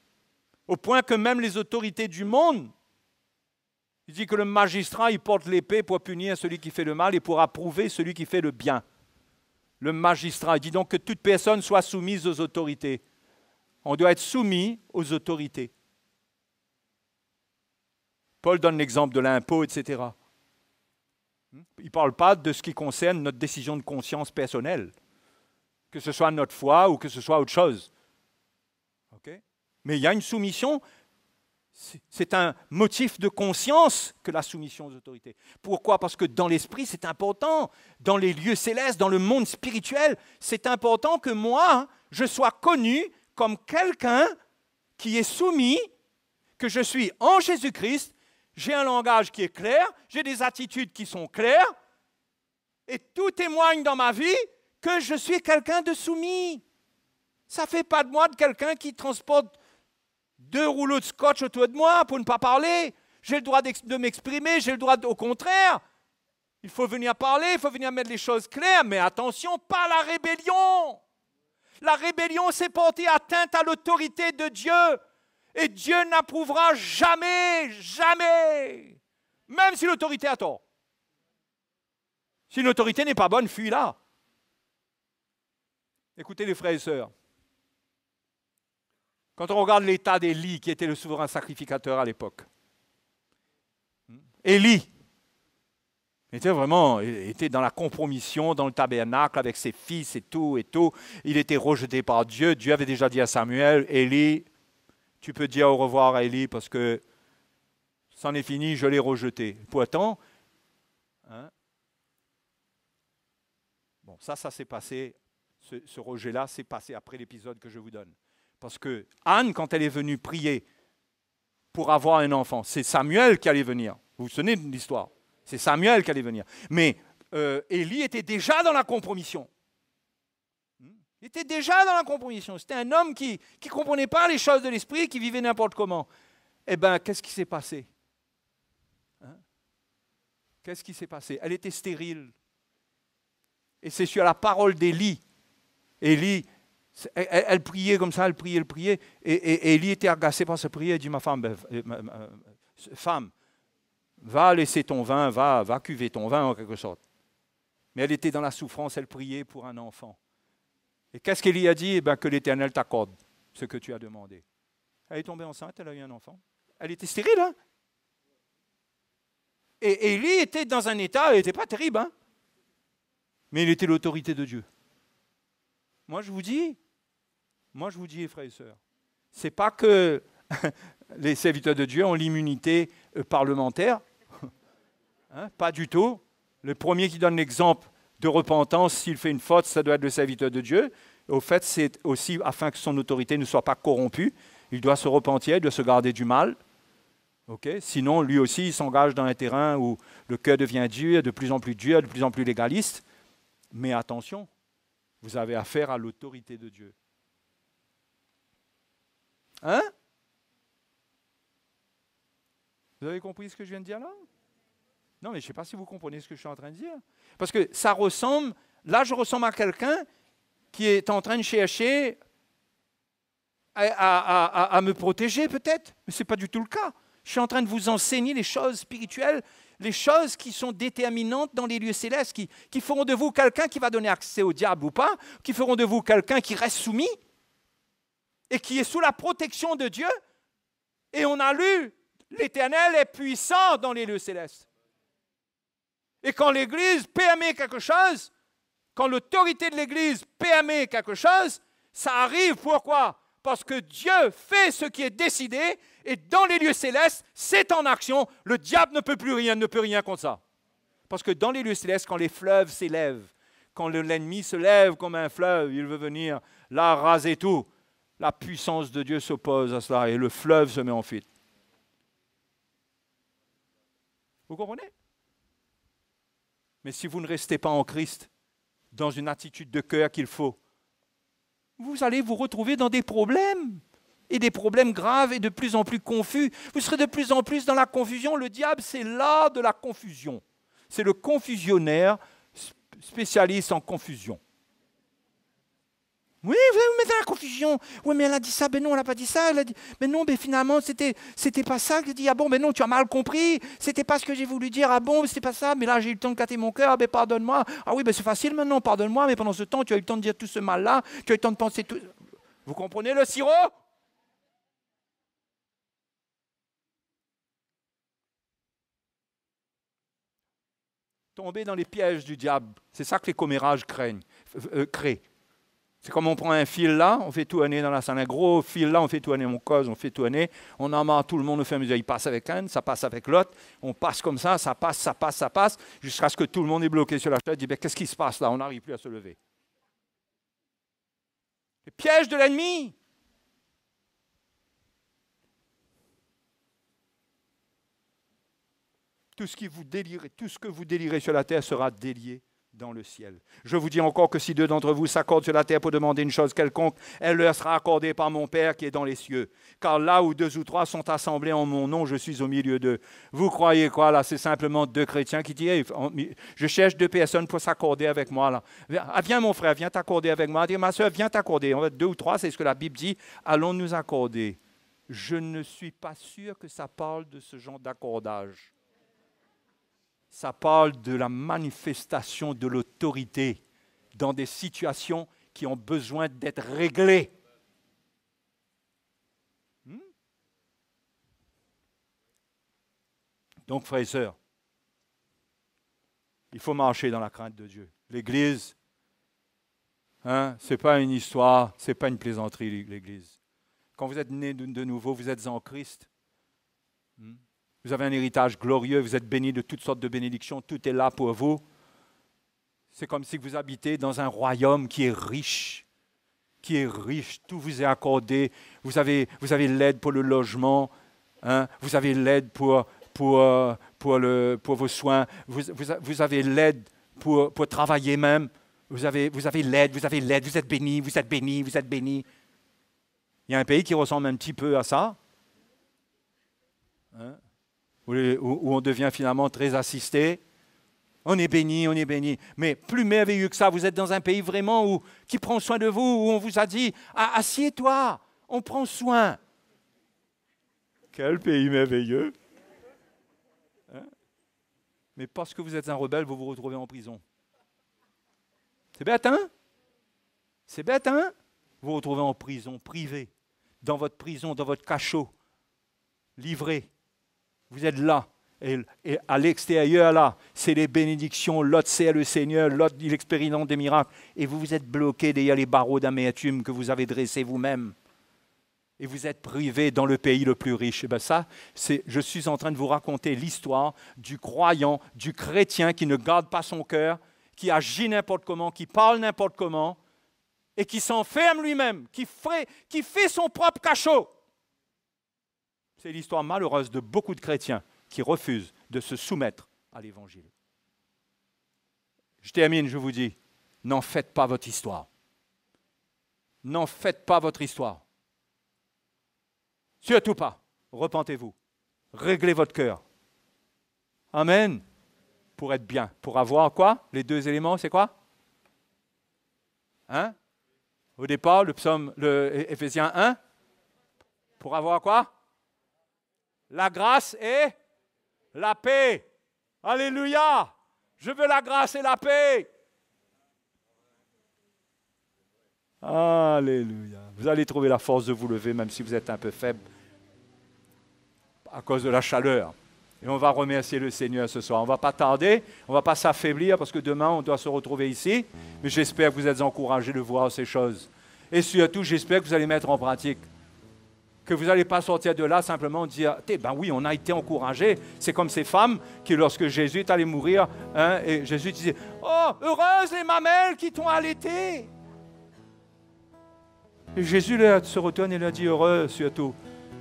Au point que même les autorités du monde, il dit que le magistrat, il porte l'épée pour punir celui qui fait le mal et pour approuver celui qui fait le bien. Le magistrat, il dit donc que toute personne soit soumise aux autorités. On doit être soumis aux autorités. Paul donne l'exemple de l'impôt, etc. Il ne parle pas de ce qui concerne notre décision de conscience personnelle, que ce soit notre foi ou que ce soit autre chose. Okay? Mais il y a une soumission, c'est un motif de conscience que la soumission aux autorités. Pourquoi? Parce que dans l'esprit, c'est important. Dans les lieux célestes, dans le monde spirituel, c'est important que moi, je sois connu comme quelqu'un qui est soumis, que je suis en Jésus-Christ. J'ai un langage qui est clair, j'ai des attitudes qui sont claires, et tout témoigne dans ma vie que je suis quelqu'un de soumis. Ça ne fait pas de moi de quelqu'un qui transporte 2 rouleaux de scotch autour de moi pour ne pas parler. J'ai le droit de m'exprimer, j'ai le droit au contraire. Il faut venir parler, il faut venir mettre les choses claires, mais attention, pas la rébellion. La rébellion, c'est porter atteinte à l'autorité de Dieu. Et Dieu n'approuvera jamais, jamais, même si l'autorité a tort. Si l'autorité n'est pas bonne, fuis-la. Écoutez les frères et sœurs. Quand on regarde l'état d'Élie, qui était le souverain sacrificateur à l'époque, Élie était dans la compromission, dans le tabernacle avec ses fils et tout. Il était rejeté par Dieu. Dieu avait déjà dit à Samuel, Élie, tu peux dire au revoir à Élie parce que c'en est fini, je l'ai rejeté. Pourtant, ça s'est passé, ce rejet-là s'est passé après l'épisode que je vous donne. Parce que Anne, quand elle est venue prier pour avoir un enfant, c'est Samuel qui allait venir. Vous vous souvenez de l'histoire? C'est Samuel qui allait venir. Mais Élie était déjà dans la compromission. Il était déjà dans la compromission. C'était un homme qui ne comprenait pas les choses de l'esprit, qui vivait n'importe comment. Eh bien, qu'est-ce qui s'est passé? Qu'est-ce qui s'est passé? Elle était stérile. Et c'est sur la parole d'Élie. Élie Elle priait comme ça, elle priait. Et Élie était agacé par sa prière. Il dit, ma femme, femme, va laisser ton vin, va cuver ton vin en quelque sorte. Mais elle était dans la souffrance, elle priait pour un enfant. Et qu'est-ce qu'Élie a dit? Que l'Éternel t'accorde ce que tu as demandé. Elle est tombée enceinte, elle a eu un enfant. Elle était stérile, hein? Et Élie était dans un état, il n'était pas terrible, hein? Mais il était l'autorité de Dieu. Moi, je vous dis, frères et sœurs, c'est pas que les serviteurs de Dieu ont l'immunité parlementaire, hein, pas du tout. Le premier qui donne l'exemple de repentance, s'il fait une faute, ça doit être le serviteur de Dieu. Au fait, c'est aussi afin que son autorité ne soit pas corrompue. Il doit se repentir, il doit se garder du mal. Okay? Sinon, lui aussi, il s'engage dans un terrain où le cœur devient dur, de plus en plus dur, de plus en plus légaliste. Mais attention, vous avez affaire à l'autorité de Dieu. Hein? Vous avez compris ce que je viens de dire là? Non, mais je ne sais pas si vous comprenez ce que je suis en train de dire. Parce que ça ressemble, là je ressemble à quelqu'un qui est en train de chercher à me protéger peut-être, mais ce n'est pas du tout le cas. Je suis en train de vous enseigner les choses spirituelles, les choses qui sont déterminantes dans les lieux célestes, qui feront de vous quelqu'un qui va donner accès au diable ou pas, qui feront de vous quelqu'un qui reste soumis et qui est sous la protection de Dieu. Et on a lu, l'Éternel est puissant dans les lieux célestes. Et quand l'Église permet quelque chose, quand l'autorité de l'Église permet quelque chose, ça arrive. Pourquoi? Parce que Dieu fait ce qui est décidé et dans les lieux célestes, c'est en action. Le diable ne peut plus rien, ne peut rien contre ça. Parce que dans les lieux célestes, quand les fleuves s'élèvent, quand l'ennemi se lève comme un fleuve, il veut venir là raser tout, la puissance de Dieu s'oppose à cela et le fleuve se met en fuite. Vous comprenez? Mais si vous ne restez pas en Christ, dans une attitude de cœur qu'il faut, vous allez vous retrouver dans des problèmes, et des problèmes graves et de plus en plus confus. Vous serez de plus en plus dans la confusion. Le diable, c'est l'art de la confusion. C'est le confusionnaire spécialiste en confusion. Oui, vous allez vous mettre dans la confusion. Oui, mais elle a dit ça, ben non, elle n'a pas dit ça. Elle a dit, mais non, ben finalement, c'était pas ça. Elle dit, ah bon, ben non, tu as mal compris. C'était pas ce que j'ai voulu dire. Ah bon, c'était pas ça. Mais là, j'ai eu le temps de gâter mon cœur. Ben pardonne-moi. Ah oui, ben c'est facile maintenant, pardonne-moi. Mais pendant ce temps, tu as eu le temps de dire tout ce mal-là. Tu as eu le temps de penser tout. Vous comprenez le sirop? Tomber dans les pièges du diable. C'est ça que les commérages créent. C'est comme on prend un fil là, on fait tourner dans la salle, un gros fil là, on fait tourner mon cause, on fait tourner, on amarre tout le monde au fur et à mesure. Il passe avec un, ça passe avec l'autre, on passe comme ça passe, jusqu'à ce que tout le monde est bloqué sur la chaise. Il dit, ben, qu'est-ce qui se passe là? On n'arrive plus à se lever. Les pièges de l'ennemi. Tout ce que vous délirez sur la terre sera délié dans le ciel. Je vous dis encore que si deux d'entre vous s'accordent sur la terre pour demander une chose quelconque, elle leur sera accordée par mon Père qui est dans les cieux. Car là où 2 ou 3 sont assemblés en mon nom, je suis au milieu d'eux. Vous croyez quoi là? C'est simplement 2 chrétiens qui disent hey, je cherche 2 personnes pour s'accorder avec moi là. Viens mon frère, viens t'accorder avec moi. Ma soeur, viens t'accorder. On va être 2 ou 3, c'est ce que la Bible dit. Allons nous accorder. Je ne suis pas sûr que ça parle de ce genre d'accordage. Ça parle de la manifestation de l'autorité dans des situations qui ont besoin d'être réglées. Donc, frères et sœurs, il faut marcher dans la crainte de Dieu. L'Église, ce n'est pas une histoire, ce n'est pas une plaisanterie, l'Église. Quand vous êtes né de nouveau, vous êtes en Christ. Vous avez un héritage glorieux, vous êtes bénis de toutes sortes de bénédictions, tout est là pour vous. C'est comme si vous habitez dans un royaume qui est riche, tout vous est accordé. Vous avez l'aide pour le logement, vous avez l'aide pour vos soins, vous avez l'aide pour travailler même, vous avez l'aide, vous êtes bénis, vous êtes bénis, vous êtes bénis. Il y a un pays qui ressemble un petit peu à ça. Où on devient finalement très assisté, On est béni, on est béni. Mais plus merveilleux que ça, vous êtes dans un pays vraiment qui prend soin de vous, où on vous a dit, assieds-toi, on prend soin. Quel pays merveilleux. Hein? Mais parce que vous êtes un rebelle, vous vous retrouvez en prison. C'est bête, hein? C'est bête, hein? Vous vous retrouvez en prison, privé, dans votre prison, dans votre cachot, livré. Vous êtes là. Et à l'extérieur, là, c'est les bénédictions. L'autre sert le Seigneur, l'autre, il expérimente des miracles. Et vous êtes bloqué derrière les barreaux d'amertume que vous avez dressés vous-même. Et vous êtes privé dans le pays le plus riche. Et bien ça, je suis en train de vous raconter l'histoire du croyant, du chrétien qui ne garde pas son cœur, qui agit n'importe comment, qui parle n'importe comment, et qui s'enferme lui-même, qui fait son propre cachot. C'est l'histoire malheureuse de beaucoup de chrétiens qui refusent de se soumettre à l'Évangile. Je termine, je vous dis, n'en faites pas votre histoire. N'en faites pas votre histoire. Surtout pas. Repentez-vous. Réglez votre cœur. Amen. Pour être bien. Pour avoir quoi? Les deux éléments, c'est quoi? Hein? Au départ, le Éphésiens 1. Pour avoir quoi? La grâce et la paix. Alléluia. Je veux la grâce et la paix. Alléluia. Vous allez trouver la force de vous lever, même si vous êtes un peu faible, à cause de la chaleur. Et on va remercier le Seigneur ce soir. On ne va pas tarder, on ne va pas s'affaiblir, parce que demain, on doit se retrouver ici. Mais j'espère que vous êtes encouragés de voir ces choses. Et surtout, j'espère que vous allez mettre en pratique. Que vous n'allez pas sortir de là simplement dire, ben oui, on a été encouragés. C'est comme ces femmes qui, lorsque Jésus est allé mourir, hein, et Jésus disait, oh, heureuses les mamelles qui t'ont allaité. Et Jésus se retourne et leur dit, heureux surtout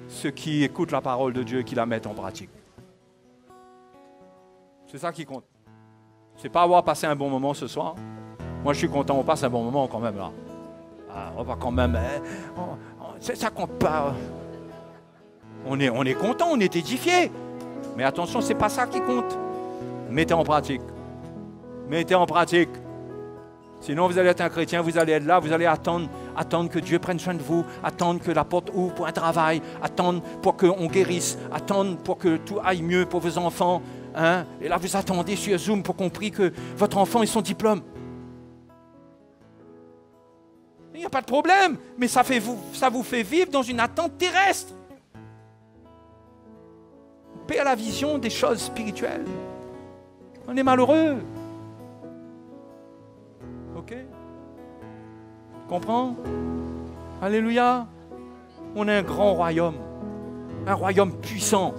ceux qui écoutent la parole de Dieu et qui la mettent en pratique. C'est ça qui compte. C'est pas avoir passé un bon moment ce soir. Moi, je suis content, on passe un bon moment quand même là. On va quand même... ça compte pas. On est content, on est édifié. Mais attention, c'est pas ça qui compte. Mettez en pratique. Mettez en pratique. Sinon, vous allez être un chrétien, vous allez être là, vous allez attendre que Dieu prenne soin de vous, attendre que la porte ouvre pour un travail, attendre pour qu'on guérisse, attendre pour que tout aille mieux pour vos enfants. Hein? Et là, vous attendez sur Zoom pour qu'on prie que votre enfant ait son diplôme. Il n'y a pas de problème, mais ça vous fait vivre dans une attente terrestre. On perd la vision des choses spirituelles. On est malheureux. Ok? Comprends? Alléluia. On a un grand royaume. Un royaume puissant,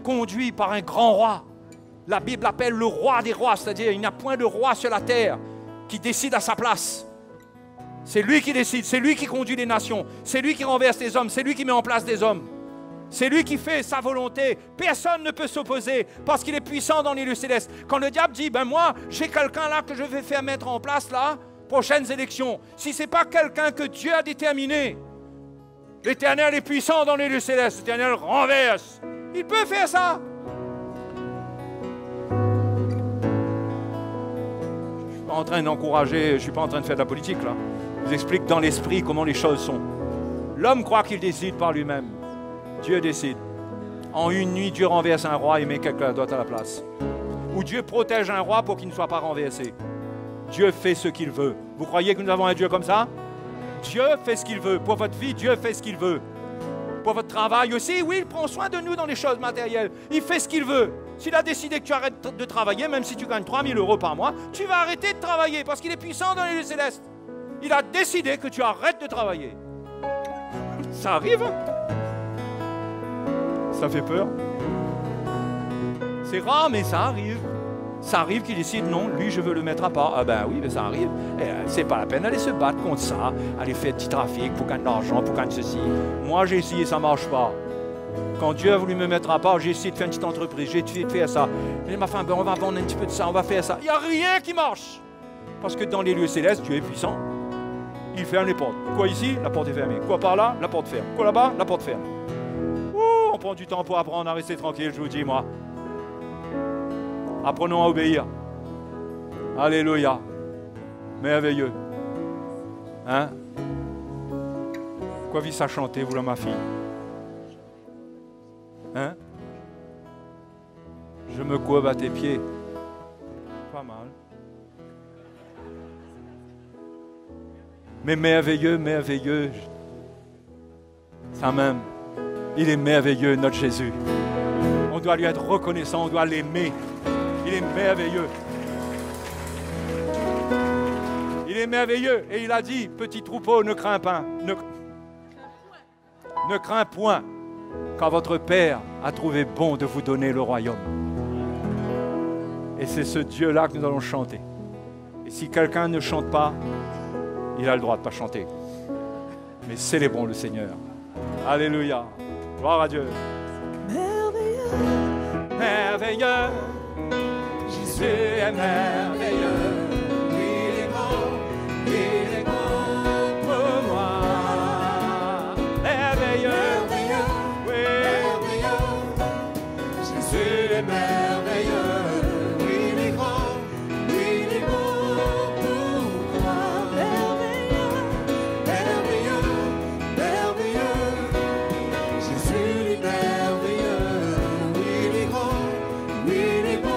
conduit par un grand roi. La Bible l'appelle le roi des rois, c'est-à-dire il n'y a point de roi sur la terre qui décide à sa place. C'est lui qui décide, c'est lui qui conduit les nations, c'est lui qui renverse les hommes, c'est lui qui met en place des hommes. C'est lui qui fait sa volonté. Personne ne peut s'opposer parce qu'il est puissant dans les lieux célestes. Quand le diable dit, ben moi, j'ai quelqu'un là que je vais faire mettre en place là, prochaines élections. Si ce n'est pas quelqu'un que Dieu a déterminé, l'Éternel est puissant dans les lieux célestes, l'Éternel renverse. Il peut faire ça. Je ne suis pas en train d'encourager, je ne suis pas en train de faire de la politique là. Je vous explique dans l'esprit comment les choses sont. L'homme croit qu'il décide par lui-même. Dieu décide. En une nuit, Dieu renverse un roi et met quelqu'un d'autre à la place. Ou Dieu protège un roi pour qu'il ne soit pas renversé. Dieu fait ce qu'il veut. Vous croyez que nous avons un Dieu comme ça? Dieu fait ce qu'il veut. Pour votre vie, Dieu fait ce qu'il veut. Pour votre travail aussi, oui, il prend soin de nous dans les choses matérielles. Il fait ce qu'il veut. S'il a décidé que tu arrêtes de travailler, même si tu gagnes 3 000 € par mois, tu vas arrêter de travailler parce qu'il est puissant dans les lieux célestes. Il a décidé que tu arrêtes de travailler. Ça arrive, hein? Ça fait peur. C'est rare, mais ça arrive. Ça arrive qu'il décide, non, lui, je veux le mettre à part. Ah ben oui, mais ça arrive. C'est pas la peine d'aller se battre contre ça, aller faire petit trafic pour gagner de l'argent, pour gagner ceci. Moi, j'ai essayé, ça ne marche pas. Quand Dieu a voulu me mettre à part, j'ai essayé de faire une petite entreprise, j'ai essayé de faire ça. Et ma femme, ben, on va vendre un petit peu de ça, on va faire ça. Il n'y a rien qui marche. Parce que dans les lieux célestes, Dieu est puissant. Il ferme les portes. Quoi ici? La porte est fermée. Quoi par là? La porte ferme. Quoi là-bas? La porte ferme. On prend du temps pour apprendre à rester tranquille, je vous dis, moi. Apprenons à obéir. Alléluia. Merveilleux. Hein? Quoi vis à chanter, vous là, ma fille? Hein? Je me courbe à tes pieds. Pas mal. Mais merveilleux, merveilleux. Ça même. Il est merveilleux, notre Jésus. On doit lui être reconnaissant, on doit l'aimer. Il est merveilleux. Il est merveilleux. Et il a dit, petit troupeau, ne crains pas. Ne crains point, car votre Père a trouvé bon de vous donner le royaume. Et c'est ce Dieu-là que nous allons chanter. Et si quelqu'un ne chante pas, il a le droit de ne pas chanter. Mais célébrons le Seigneur. Alléluia. Gloire à Dieu. Merveilleux, Merveilleux. Jésus est merveilleux. Il est bon. Il est bon pour moi. Merveilleux. Oui. Jésus est merveilleux. Il est grand. Il est bon pour moi. Merveilleux. Jésus est merveilleux. Il est grand. Il est bon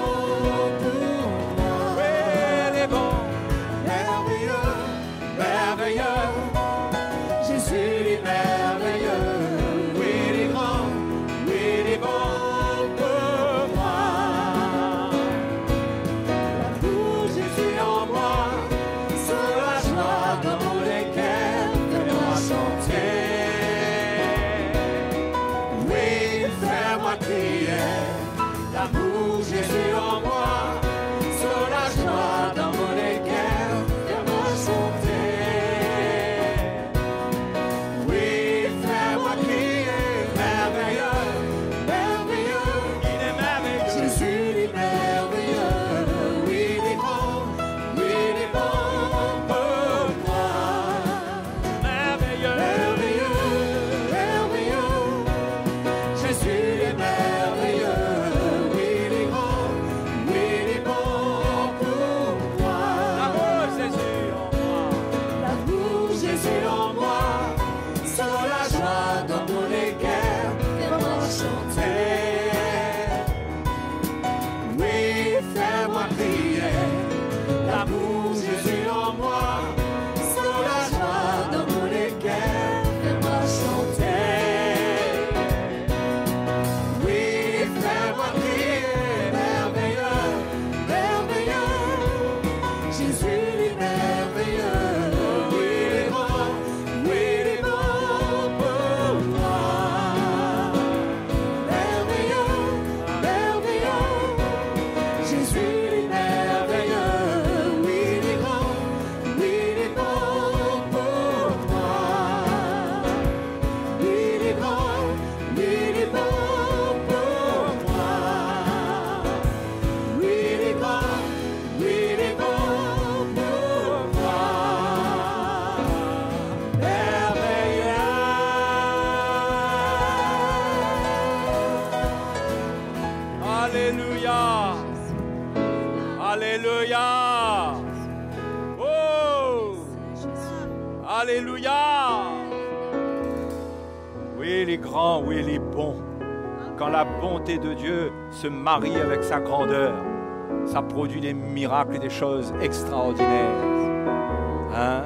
pour moi. Il est bon. Merveilleux. Jésus est merveilleux. Il est grand. Il est bon pour moi. L'amour Jésus en moi, sur la joie dans mon cœur, fais-moi chanter. Oui, fais-moi crier. L'amour Jésus en moi, sur la joie dans mon cœur, fais-moi chanter. Oui, fais-moi crier. Merveilleux, il est merveilleux. Jésus est merveilleux. Oui, il est grand. Oui, il est bon pour moi. Merveilleux. Jésus est merveilleux. Oui, il est grand. Oui, il est bon pour moi. L'amour Jésus en moi. L'amour Jésus en moi. Sur la joie dans mon cœur, fais-moi chanter. Oui, fais-moi crier. L'amour Jésus en moi. Sur la joie dans mon cœur, fais-moi chanter. Oui, fais-moi crier. Merveilleux. Jésus est merveilleux. Oui, il est grand. Oui, il est bon pour moi. Merveilleux. Jésus est merveilleux. Oui, il est grand. Oui, il est bon pour moi. Il est grand. Oui, il est bon pour moi. Oui, il est grand. Oui, il est bon pour moi. Merveilleux. Alléluia. Alléluia. Oh. Alléluia. Oui, il est grand, oui, il est bon. Quand la bonté de Dieu se marie avec sa grandeur, ça produit des miracles et des choses extraordinaires. Hein?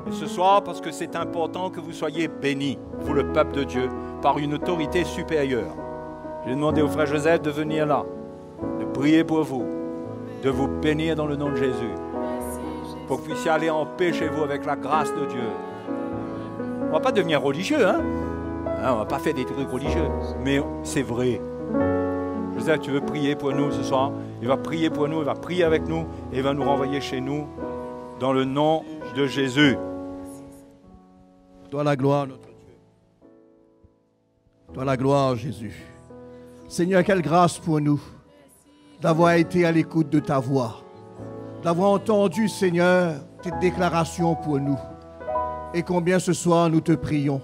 Et ce soir, parce que c'est important que vous soyez bénis, vous le peuple de Dieu, par une autorité supérieure. J'ai demandé au frère Joseph de venir là, de prier pour vous, de vous bénir dans le nom de Jésus, pour que vous puissiez aller en paix chez vous avec la grâce de Dieu. On ne va pas devenir religieux, hein? On ne va pas faire des trucs religieux, mais c'est vrai. Joseph, tu veux prier pour nous ce soir? Il va prier pour nous, il va prier avec nous et il va nous renvoyer chez nous dans le nom de Jésus. Toi la gloire, notre Dieu. Toi la gloire, Jésus. Seigneur, quelle grâce pour nous d'avoir été à l'écoute de ta voix, d'avoir entendu, Seigneur, tes déclarations pour nous. Et combien ce soir nous te prions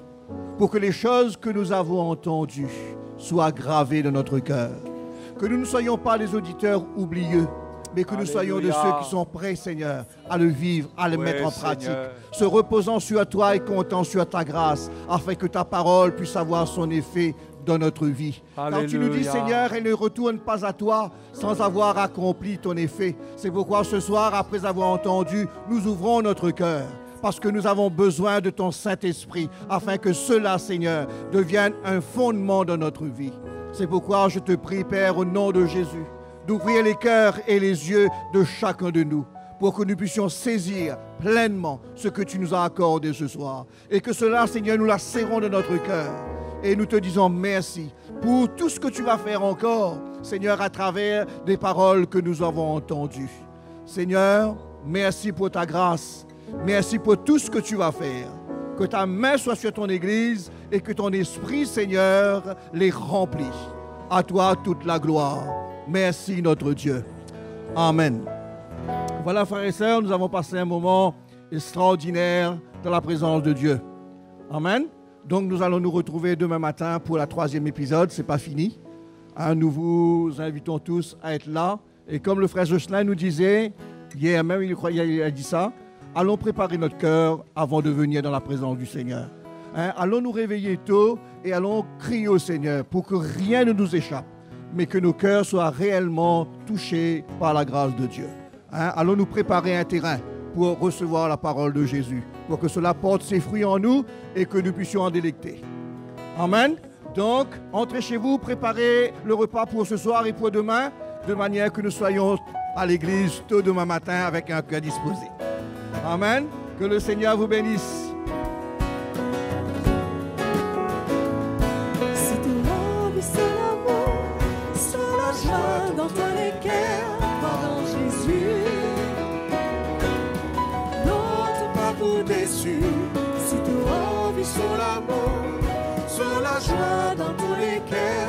pour que les choses que nous avons entendues soient gravées dans notre cœur. Que nous ne soyons pas les auditeurs oublieux, mais que nous soyons de Alléluia. ceux qui sont prêts, Seigneur, à le vivre, à le Ouais, mettre en pratique, Seigneur. se reposant sur toi et comptant sur ta grâce, afin que ta parole puisse avoir son effet dans notre vie. Quand tu nous dis, Alléluia. Seigneur, elle ne retourne pas à toi sans avoir accompli ton effet. C'est pourquoi ce soir, après avoir entendu, nous ouvrons notre cœur, parce que nous avons besoin de ton Saint-Esprit, afin que cela, Seigneur, devienne un fondement de notre vie. C'est pourquoi je te prie, Père, au nom de Jésus, d'ouvrir les cœurs et les yeux de chacun de nous, pour que nous puissions saisir pleinement ce que tu nous as accordé ce soir. Et que cela, Seigneur, nous la serrons de notre cœur. Et nous te disons merci pour tout ce que tu vas faire encore, Seigneur, à travers des paroles que nous avons entendues. Seigneur, merci pour ta grâce. Merci pour tout ce que tu vas faire. Que ta main soit sur ton Église et que ton Esprit, Seigneur, les remplisse. À toi toute la gloire. Merci, notre Dieu. Amen. Voilà, frères et sœurs, nous avons passé un moment extraordinaire dans la présence de Dieu. Amen. Donc, nous allons nous retrouver demain matin pour la 3e épisode. Ce n'est pas fini. Hein, nous vous invitons tous à être là. Et comme le frère Jocelyn nous disait, hier même, il a dit ça, allons préparer notre cœur avant de venir dans la présence du Seigneur. Hein, allons nous réveiller tôt et allons crier au Seigneur pour que rien ne nous échappe, mais que nos cœurs soient réellement touchés par la grâce de Dieu. Hein, allons nous préparer un terrain pour recevoir la parole de Jésus, pour que cela porte ses fruits en nous et que nous puissions en délecter. Amen. Donc, entrez chez vous, préparez le repas pour ce soir et pour demain, de manière que nous soyons à l'église tôt demain matin avec un cœur disposé. Amen. Que le Seigneur vous bénisse. Si tu envie, c'est l'amour, c'est la joie dans tous les cœurs, pendant Jésus. Non, t'es pas pour déçu. Si tu envie, c'est l'amour, c'est la joie dans tous les cœurs,